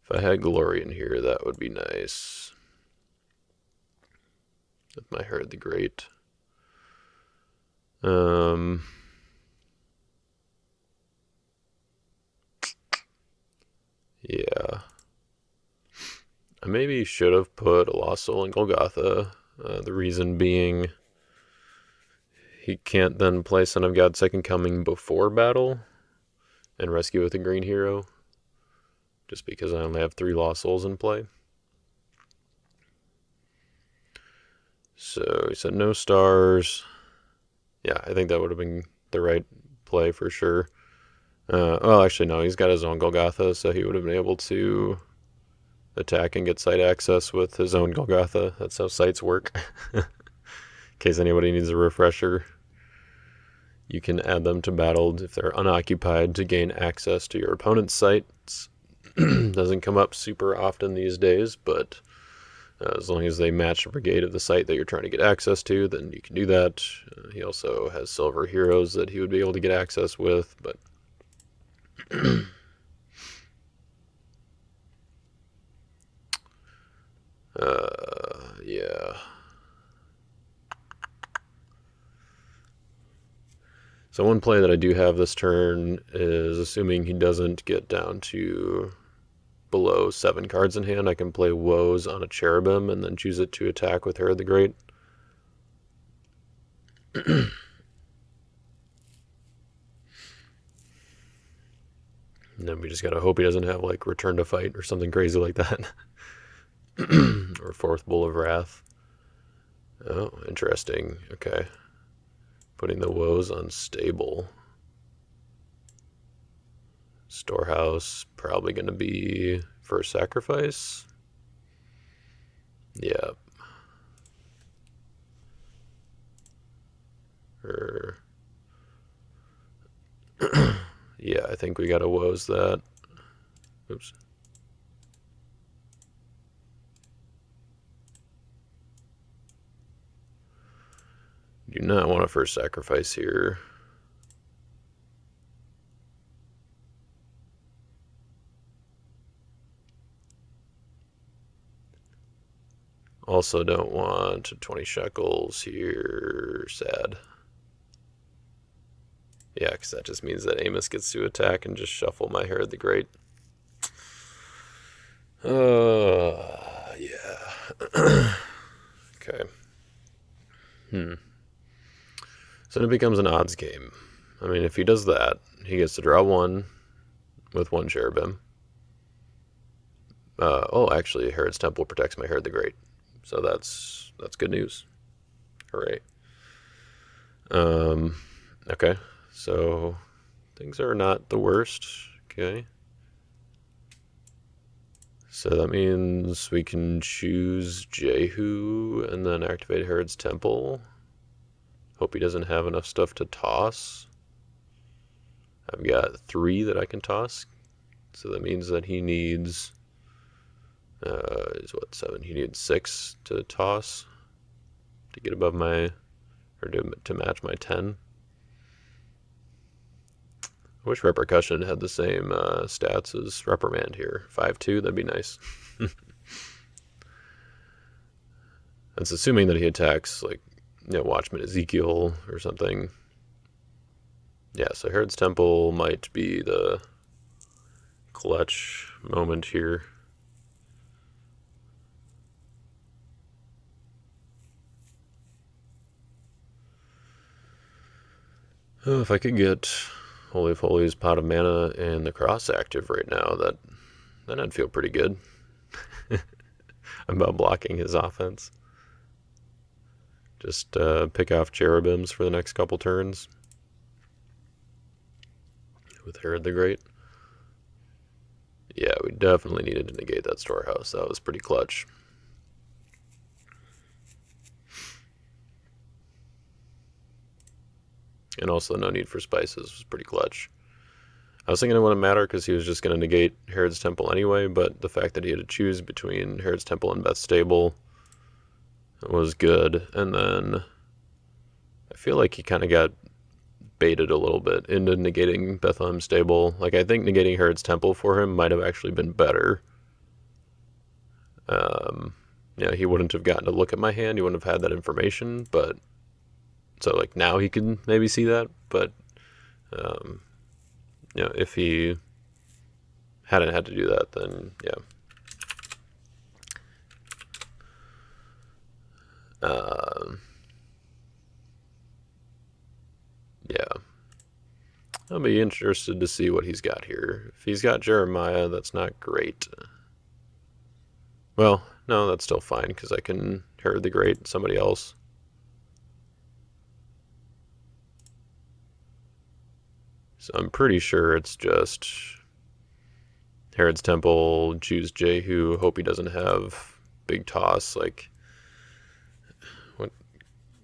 If I had Glory in here, that would be nice. With my Herod the Great. Yeah. I maybe should have put a Lost Soul in Golgotha. The reason being, he can't then play Son of God's Second Coming before battle and rescue with a green hero, just because I only have 3 Lost Souls in play. So he said no stars. Yeah, I think that would have been the right play for sure. Well, actually, no, he's got his own Golgotha, so he would have been able to attack and get site access with his own Golgotha. That's how sites work. In case anybody needs a refresher, you can add them to battle if they're unoccupied to gain access to your opponent's sites. Doesn't come up super often these days, but as long as they match the brigade of the site that you're trying to get access to, then you can do that. He also has silver heroes that he would be able to get access with, but yeah. So one play that I do have this turn is, assuming he doesn't get down to below 7 cards in hand, I can play Woes on a Cherubim and then choose it to attack with Herod the Great. And then we just gotta hope he doesn't have like Return to Fight or something crazy like that. Or Fourth Bull of Wrath. Oh, interesting. Okay. Putting the Woes on Stable. Storehouse, probably going to be First Sacrifice. Yeah. Or yeah, I think we gotta woes that. Oops. Do not want to first sacrifice here. Also don't want 20 shekels here. Sad. Yeah, because that just means that Amos gets to attack and just shuffle my Herod the Great. Yeah. Okay. So then it becomes an odds game. I mean, if he does that, he gets to draw one with one cherubim. Oh, actually, Herod's Temple protects my Herod the Great. So that's good news. Hooray. Okay. So things are not the worst. Okay. So that means we can choose Jehu and then activate Herod's Temple. Hope he doesn't have enough stuff to toss. I've got 3 that I can toss. So that means that he needs, is what, 7? He needs 6 to toss to get above my, or to match my 10. I wish Repercussion had the same stats as Reprimand here. 5-2, that'd be nice. That's assuming that he attacks, like, Watchman Ezekiel or something. Yeah, so Herod's Temple might be the clutch moment here. Oh, if I could get Holy of Holies, Pot of Mana, and the Cross active right now, then I'd feel pretty good about blocking his offense. Just pick off Cherubims for the next couple turns with Herod the Great. Yeah, we definitely needed to negate that storehouse. That was pretty clutch. And also no need for spices was pretty clutch. I was thinking it wouldn't matter because he was just going to negate Herod's Temple anyway, but the fact that he had to choose between Herod's Temple and Beth's Stable was good. And then I feel like he kind of got baited a little bit into negating Bethlehem's Stable. Like, I think negating Herod's Temple for him might have actually been better. He wouldn't have gotten to look at my hand. He wouldn't have had that information, but so like now he can maybe see that, but if he hadn't had to do that, then yeah. Yeah. I'll be interested to see what he's got here. If he's got Jeremiah, that's not great. Well, no, that's still fine because I can Herod the Great, somebody else. So I'm pretty sure it's just Herod's Temple, choose Jehu, hope he doesn't have big toss. Like, what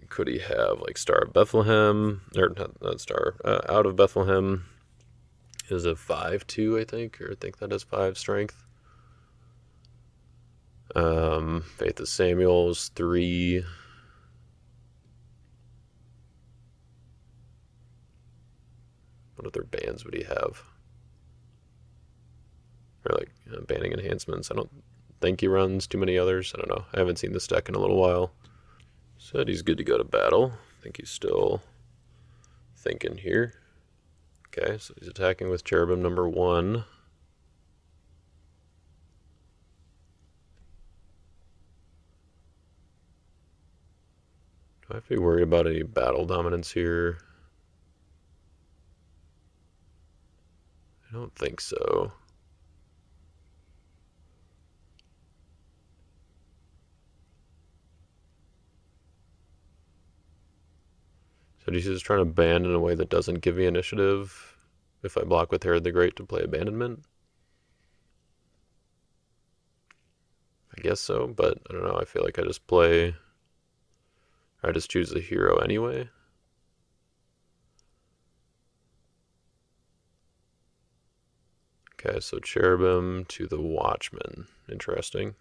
could he have? Like Star of Bethlehem, or not Star, Out of Bethlehem is a 5-2, I think, or I think that is 5 strength. Faith of Samuel's 3. What other bans would he have? Or like banning enhancements. I don't think he runs too many others. I don't know. I haven't seen this deck in a little while. Said he's good to go to battle. I think he's still thinking here. Okay, so he's attacking with Cherubim number 1. Do I have to be worried about any battle dominance here? I don't think so. So he's just trying to ban in a way that doesn't give me initiative if I block with Herod the Great to play Abandonment? I guess so, but I don't know. I feel like I just choose the hero anyway. Okay, so Cherubim to the Watchman. Interesting.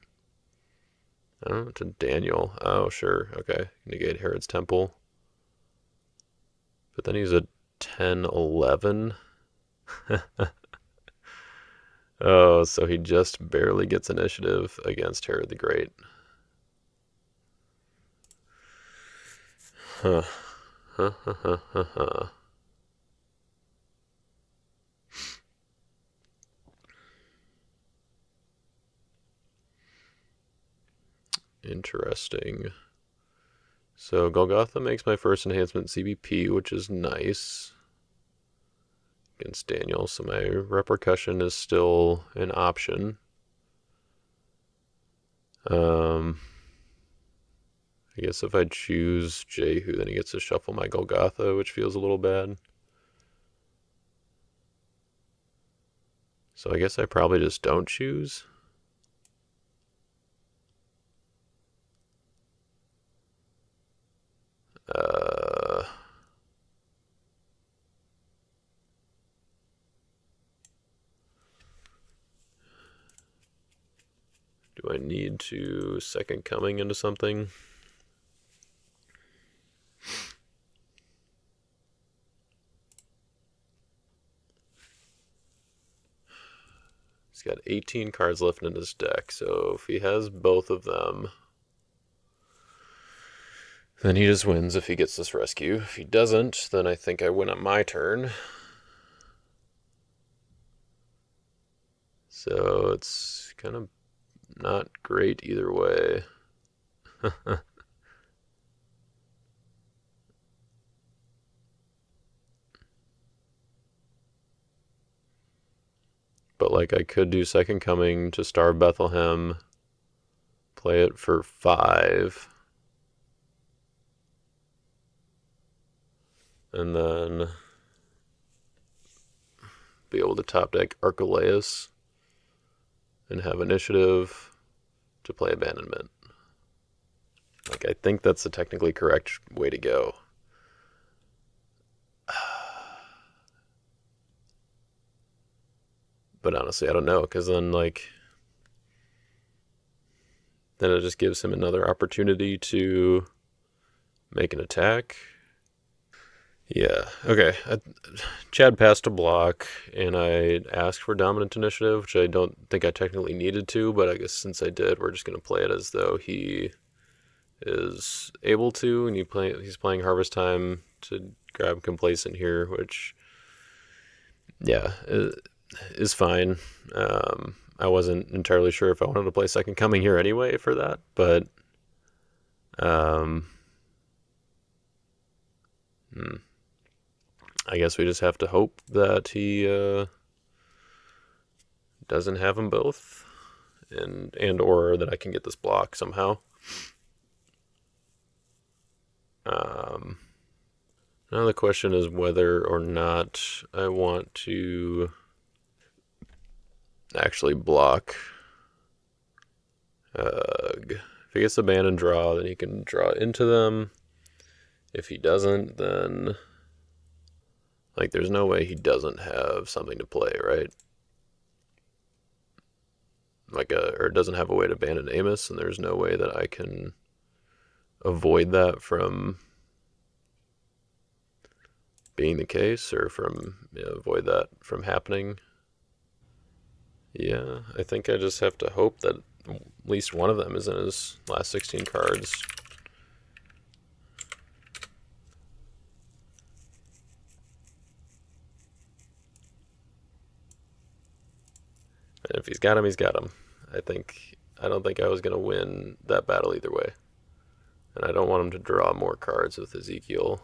I don't know, to Daniel. Oh, sure. Okay. Negate Herod's Temple. But then he's a 10-11. Oh, so he just barely gets initiative against Herod the Great. Huh. Interesting. So Golgotha makes my first enhancement CBP, which is nice against Daniel. So my repercussion is still an option. I guess if I choose Jehu, then he gets to shuffle my Golgotha, which feels a little bad. So I guess I probably just don't choose. Do I need to second coming into something? He's got 18 cards left in his deck, so if he has both of them, then he just wins if he gets this rescue. If he doesn't, then I think I win on my turn. So it's kind of not great either way. But like I could do Second Coming to Starve Bethlehem, play it for 5, and then be able to top deck Archelaus and have initiative to play Abandonment. Like, I think that's the technically correct way to go. But honestly, I don't know, because then it just gives him another opportunity to make an attack. Yeah, okay. Chad passed a block, and I asked for Dominant Initiative, which I don't think I technically needed to, but I guess since I did, we're just going to play it as though he is able to, and he's playing Harvest Time to grab Complacent here, which, yeah, is fine. I wasn't entirely sure if I wanted to play Second Coming here anyway for that, but I guess we just have to hope that he doesn't have them both, and or that I can get this block somehow. Now the question is whether or not I want to actually block. If he gets a ban and draw, then he can draw into them. If he doesn't, then there's no way he doesn't have something to play, right? Or doesn't have a way to ban an Amos, and there's no way that I can avoid that from being the case, or avoid that from happening. Yeah, I think I just have to hope that at least one of them is in his last 16 cards. And if he's got him, he's got him. I don't think I was going to win that battle either way. And I don't want him to draw more cards with Ezekiel.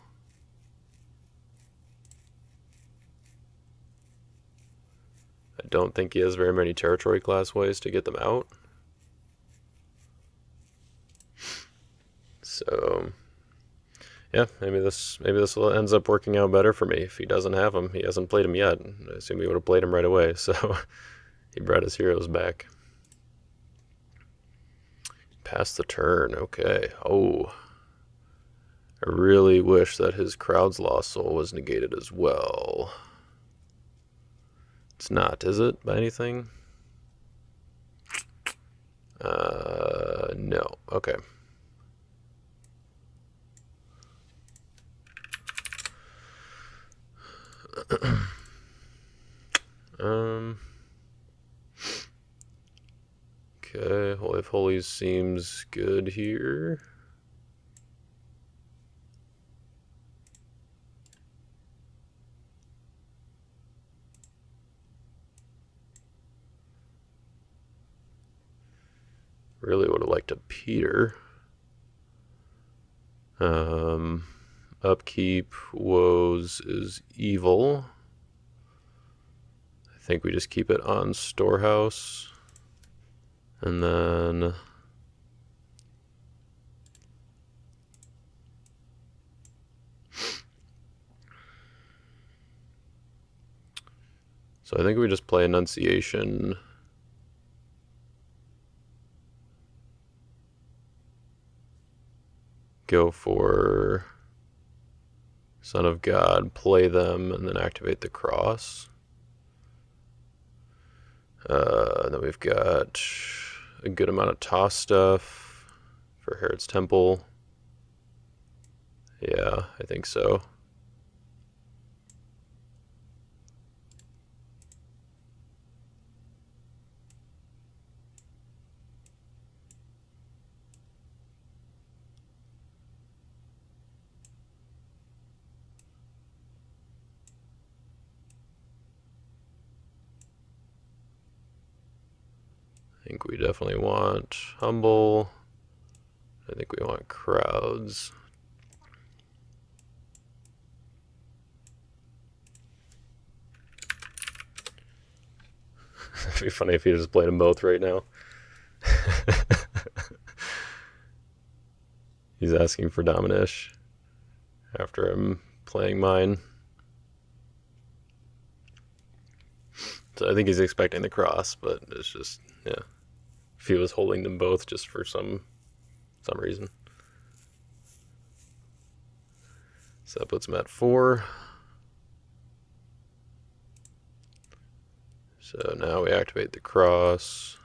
I don't think he has very many territory class ways to get them out. So, yeah, maybe this ends up working out better for me. If he doesn't have him, he hasn't played him yet. I assume he would have played him right away. So he brought his heroes back. Pass the turn, okay. Oh. I really wish that his Crowd's Lost Soul was negated as well. It's not, is it, by anything? No. Okay. Okay, Holy of Holies seems good here. Really would have liked a Peter. Upkeep, Woes is evil. I think we just keep it on Storehouse. And then... So I think we just play Annunciation. Go for Son of God, play them, and then activate the cross. And then we've got a good amount of toss stuff for Herod's Temple. Yeah, I think so. I think we definitely want Humble. I think we want Crowds. It'd be funny if he just played them both right now. He's asking for Dominesh after I'm playing mine. So I think he's expecting the cross, but it's just, yeah. If he was holding them both just for some reason. So that puts him at 4. So now we activate the cross.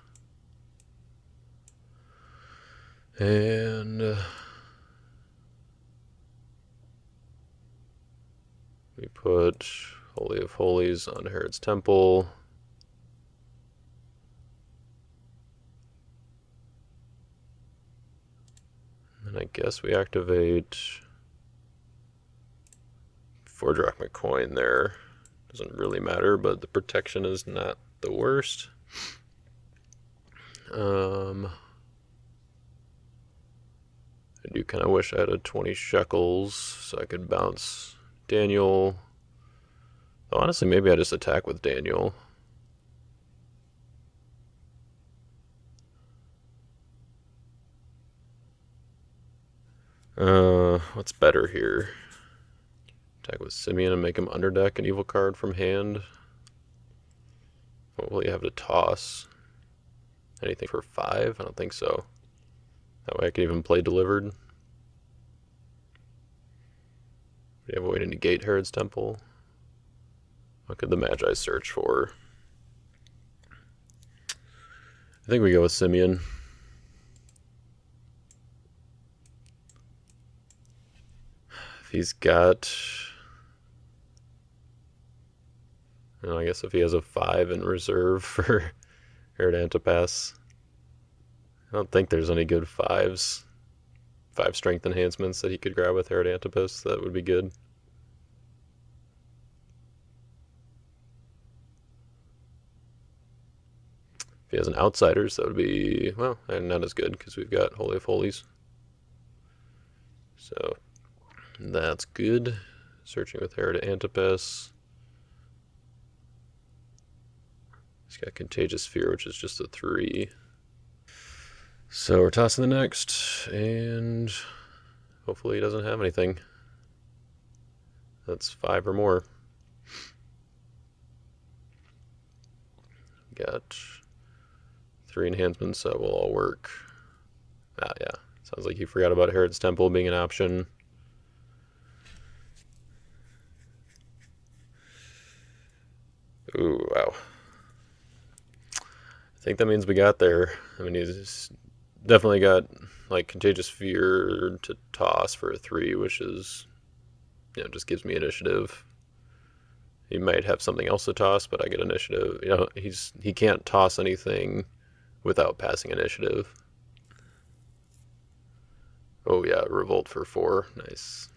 And we put Holy of Holies on Herod's Temple. And I guess we activate 4 drachma coin there. Doesn't really matter, but the protection is not the worst. I do kind of wish I had a 20 shekels so I could bounce Daniel. Oh, honestly, maybe I just attack with Daniel. What's better here? Attack with Simeon and make him underdeck an evil card from hand. What will you have to toss? Anything for 5? I don't think so. That way I can even play Delivered. We have a way to negate Herod's Temple. What could the Magi search for? I think we go with Simeon. If he's got... Well, I guess if he has a 5 in reserve for Herod Antipas, I don't think there's any good 5s. 5 strength enhancements that he could grab with Herod Antipas. That would be good. If he has an Outsiders, that would be, well, not as good because we've got Holy of Holies. So that's good. Searching with Herod Antipas. He's got Contagious Fear, which is just a 3. So we're tossing the next, and hopefully he doesn't have anything. That's 5 or more. Got 3 enhancements that will all work. Yeah. Sounds like he forgot about Herod's Temple being an option. Ooh, wow. I think that means we got there. I mean, he's definitely got like Contagious Fear to toss for a 3, which is, just gives me initiative. He might have something else to toss, but I get initiative. He can't toss anything without passing initiative. Oh yeah, Revolt for 4. Nice.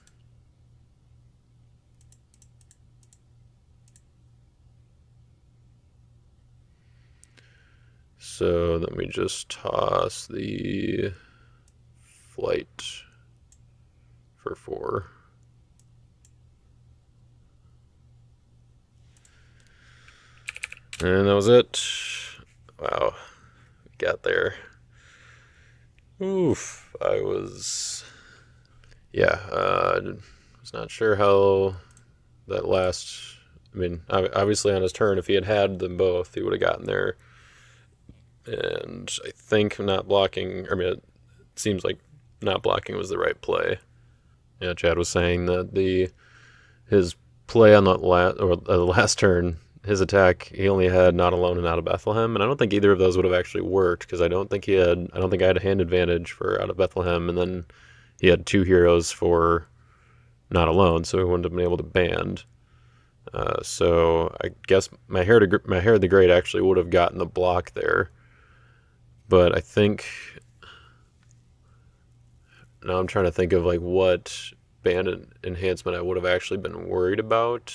So let me just toss the Flight for 4. And that was it. Wow. Got there. Oof. I was not sure how that last. I mean, obviously on his turn, if he had them both, he would have gotten there. And I think not blocking. I mean, it seems like not blocking was the right play. Yeah, Chad was saying that his play on the last turn, his attack, he only had Not Alone and Out of Bethlehem, and I don't think either of those would have actually worked because I don't think I had a hand advantage for Out of Bethlehem, and then he had 2 heroes for Not Alone, so he wouldn't have been able to band. So I guess my Hair of the Great actually would have gotten the block there, but I think now I'm trying to think of like what band enhancement I would have actually been worried about,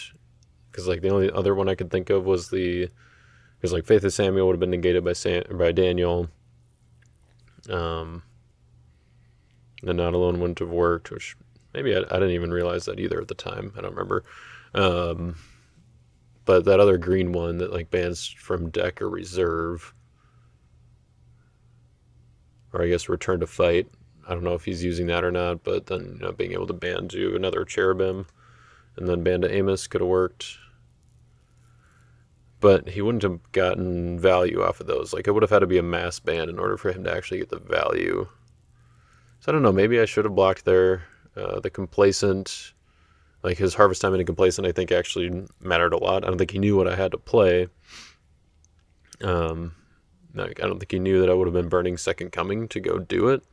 because like the only other one I could think of was because like Faith of Samuel would have been negated by Daniel, and Not Alone wouldn't have worked, which maybe I didn't even realize that either at the time. I don't remember. But that other green one that like bans from deck or reserve, or I guess Return to Fight. I don't know if he's using that or not, but then being able to ban to another Cherubim and then ban to Amos could have worked. But he wouldn't have gotten value off of those. Like, it would have had to be a mass ban in order for him to actually get the value. So I don't know, maybe I should have blocked there. The Complacent, like his Harvest Time into Complacent, I think actually mattered a lot. I don't think he knew what I had to play. I don't think he knew that I would have been burning Second Coming to go do it.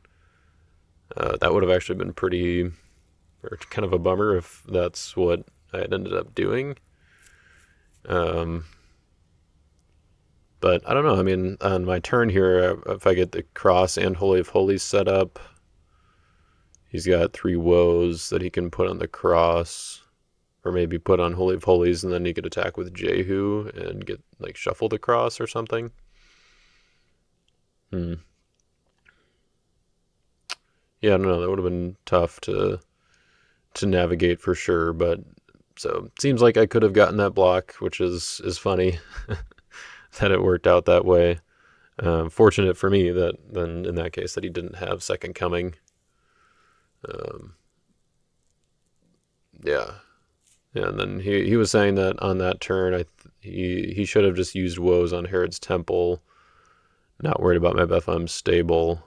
That would have actually been kind of a bummer if that's what I had ended up doing. But I don't know. I mean, on my turn here, if I get the Cross and Holy of Holies set up, he's got 3 woes that he can put on the Cross, or maybe put on Holy of Holies, and then he could attack with Jehu and get like shuffle the Cross or something. Yeah, I don't know. That would have been tough to navigate for sure. But so it seems like I could have gotten that block, which is funny that it worked out that way. Fortunate for me that then in that case that he didn't have Second Coming. Yeah, and then he was saying that on that turn, he should have just used woes on Herod's Temple, not worried about my Bethlehem stable.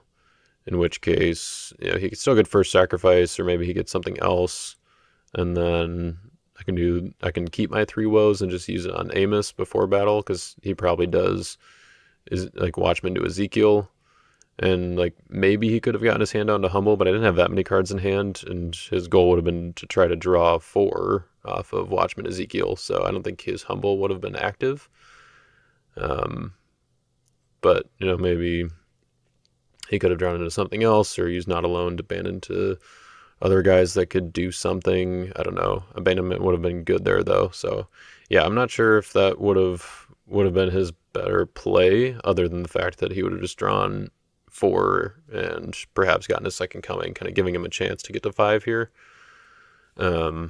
In which case, he could still get First Sacrifice, or maybe he gets something else, and then I can keep my 3 woes and just use it on Amos before battle, because he probably does is like Watchman to Ezekiel, and like maybe he could have gotten his hand down to Humble, but I didn't have that many cards in hand, and his goal would have been to try to draw 4 off of Watchman Ezekiel, so I don't think his Humble would have been active. But maybe he could have drawn into something else, or used Not Alone to ban into other guys that could do something. I don't know. Abandonment would have been good there, though. So, yeah, I'm not sure if that would have been his better play, other than the fact that he would have just drawn 4 and perhaps gotten his Second Coming, kind of giving him a chance to get to 5 here. I mean,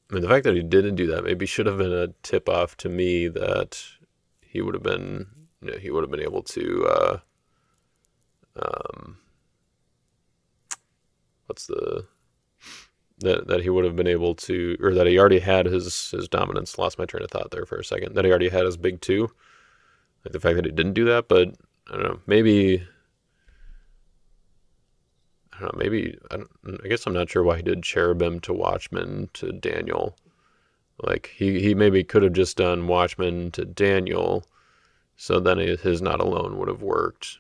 the fact that he didn't do that maybe should have been a tip-off to me that he would have been able to that he would have been able to, or that he already had his dominance. Lost my train of thought there for a second. That he already had his big 2. Like the fact that he didn't do that, but I don't know. Maybe I don't know, maybe, I guess I'm not sure why he did Cherubim to Watchman to Daniel. Like, he maybe could have just done Watchman to Daniel, so then his Not Alone would have worked.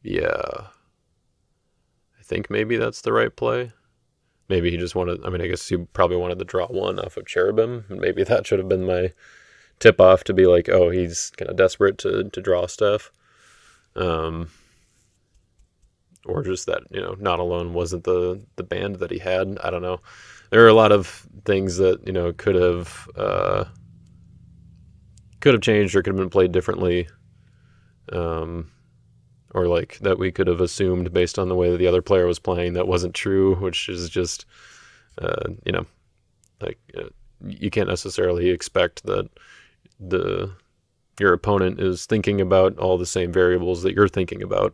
Yeah, I think maybe that's the right play. Maybe he just wanted, I mean, I guess he probably wanted to draw one off of Cherubim, and maybe that should have been my tip off to be like, oh, he's kind of desperate to draw stuff. Or just that, Not Alone wasn't the band that he had. I don't know. There are a lot of things that, could have changed or could have been played differently. Or like that we could have assumed based on the way that the other player was playing that wasn't true, which is just, you can't necessarily expect that your opponent is thinking about all the same variables that you're thinking about.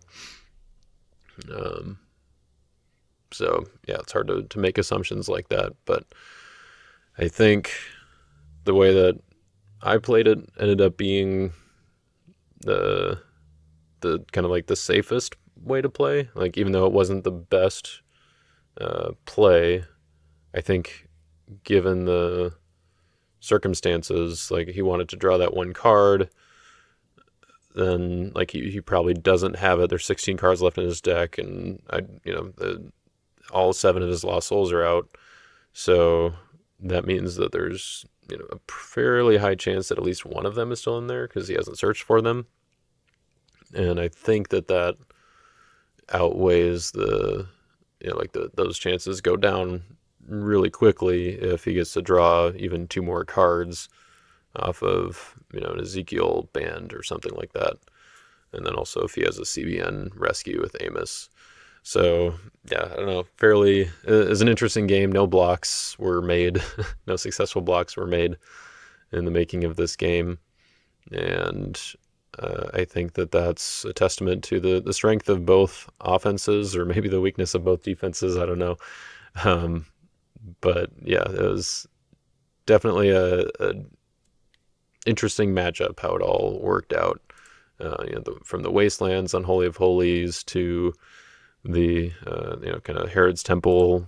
So yeah, it's hard to make assumptions like that, but I think the way that I played it ended up being the kind of like the safest way to play. Like, even though it wasn't the best play, I think given the circumstances, like he wanted to draw that one card, then like he probably doesn't have it. There's 16 cards left in his deck, and all 7 of his Lost Souls are out. So that means that there's a fairly high chance that at least one of them is still in there because he hasn't searched for them. And I think that outweighs those chances go down really quickly if he gets to draw even 2 more cards off of, an Ezekiel band or something like that. And then also if he has a CBN rescue with Amos. So, yeah, I don't know. Fairly, is an interesting game. No blocks were made. No successful blocks were made in the making of this game. And I think that's a testament to the strength of both offenses, or maybe the weakness of both defenses. I don't know. But yeah, it was definitely a interesting matchup, how it all worked out. From the Wastelands, Unholy of Holies, to the kind of Herod's Temple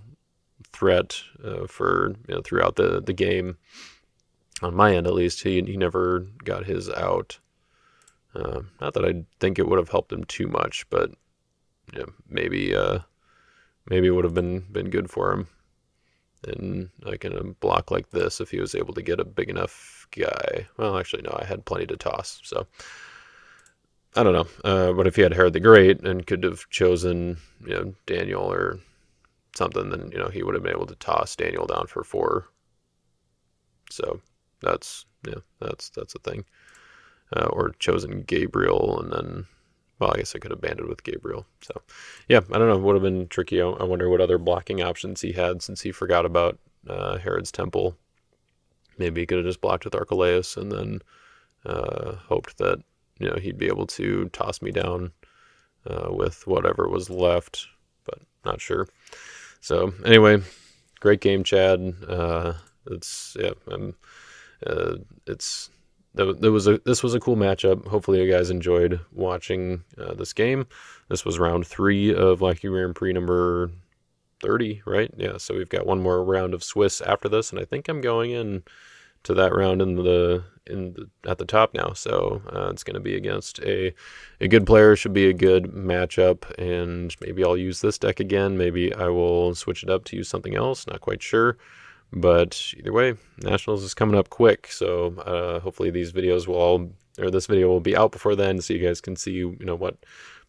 threat for throughout the game. On my end, at least, he never got his out. Not that I think it would have helped him too much, but maybe it would have been good for him in like in a block like this if he was able to get a big enough guy. Well, actually, no, I had plenty to toss, so I don't know. But if he had Herod the Great and could have chosen Daniel or something, then he would have been able to toss Daniel down for 4. So that's a thing. Or chosen Gabriel, and then, well, I guess I could have banded with Gabriel. So, yeah, I don't know. It would have been tricky. I wonder what other blocking options he had since he forgot about Herod's Temple. Maybe he could have just blocked with Archelaus and then hoped that he'd be able to toss me down with whatever was left, but not sure. So anyway, great game, Chad. This was a cool matchup. Hopefully you guys enjoyed watching this game. This was round 3 of Lackey Grand Prix number 30, right? Yeah, so we've got one more round of Swiss after this, and I think I'm going in to that round at the top now. So it's going to be against a good player. Should be a good matchup, and maybe I'll use this deck again. Maybe I will switch it up to use something else. Not quite sure. But either way, Nationals is coming up quick, so hopefully this video will be out before then, so you guys can see what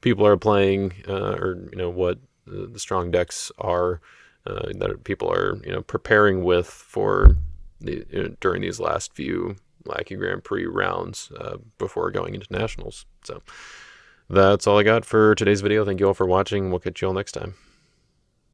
people are playing, or what the strong decks are that people are preparing with for during these last few Lackey Grand Prix rounds before going into Nationals. So that's all I got for today's video. Thank you all for watching. We'll catch you all next time.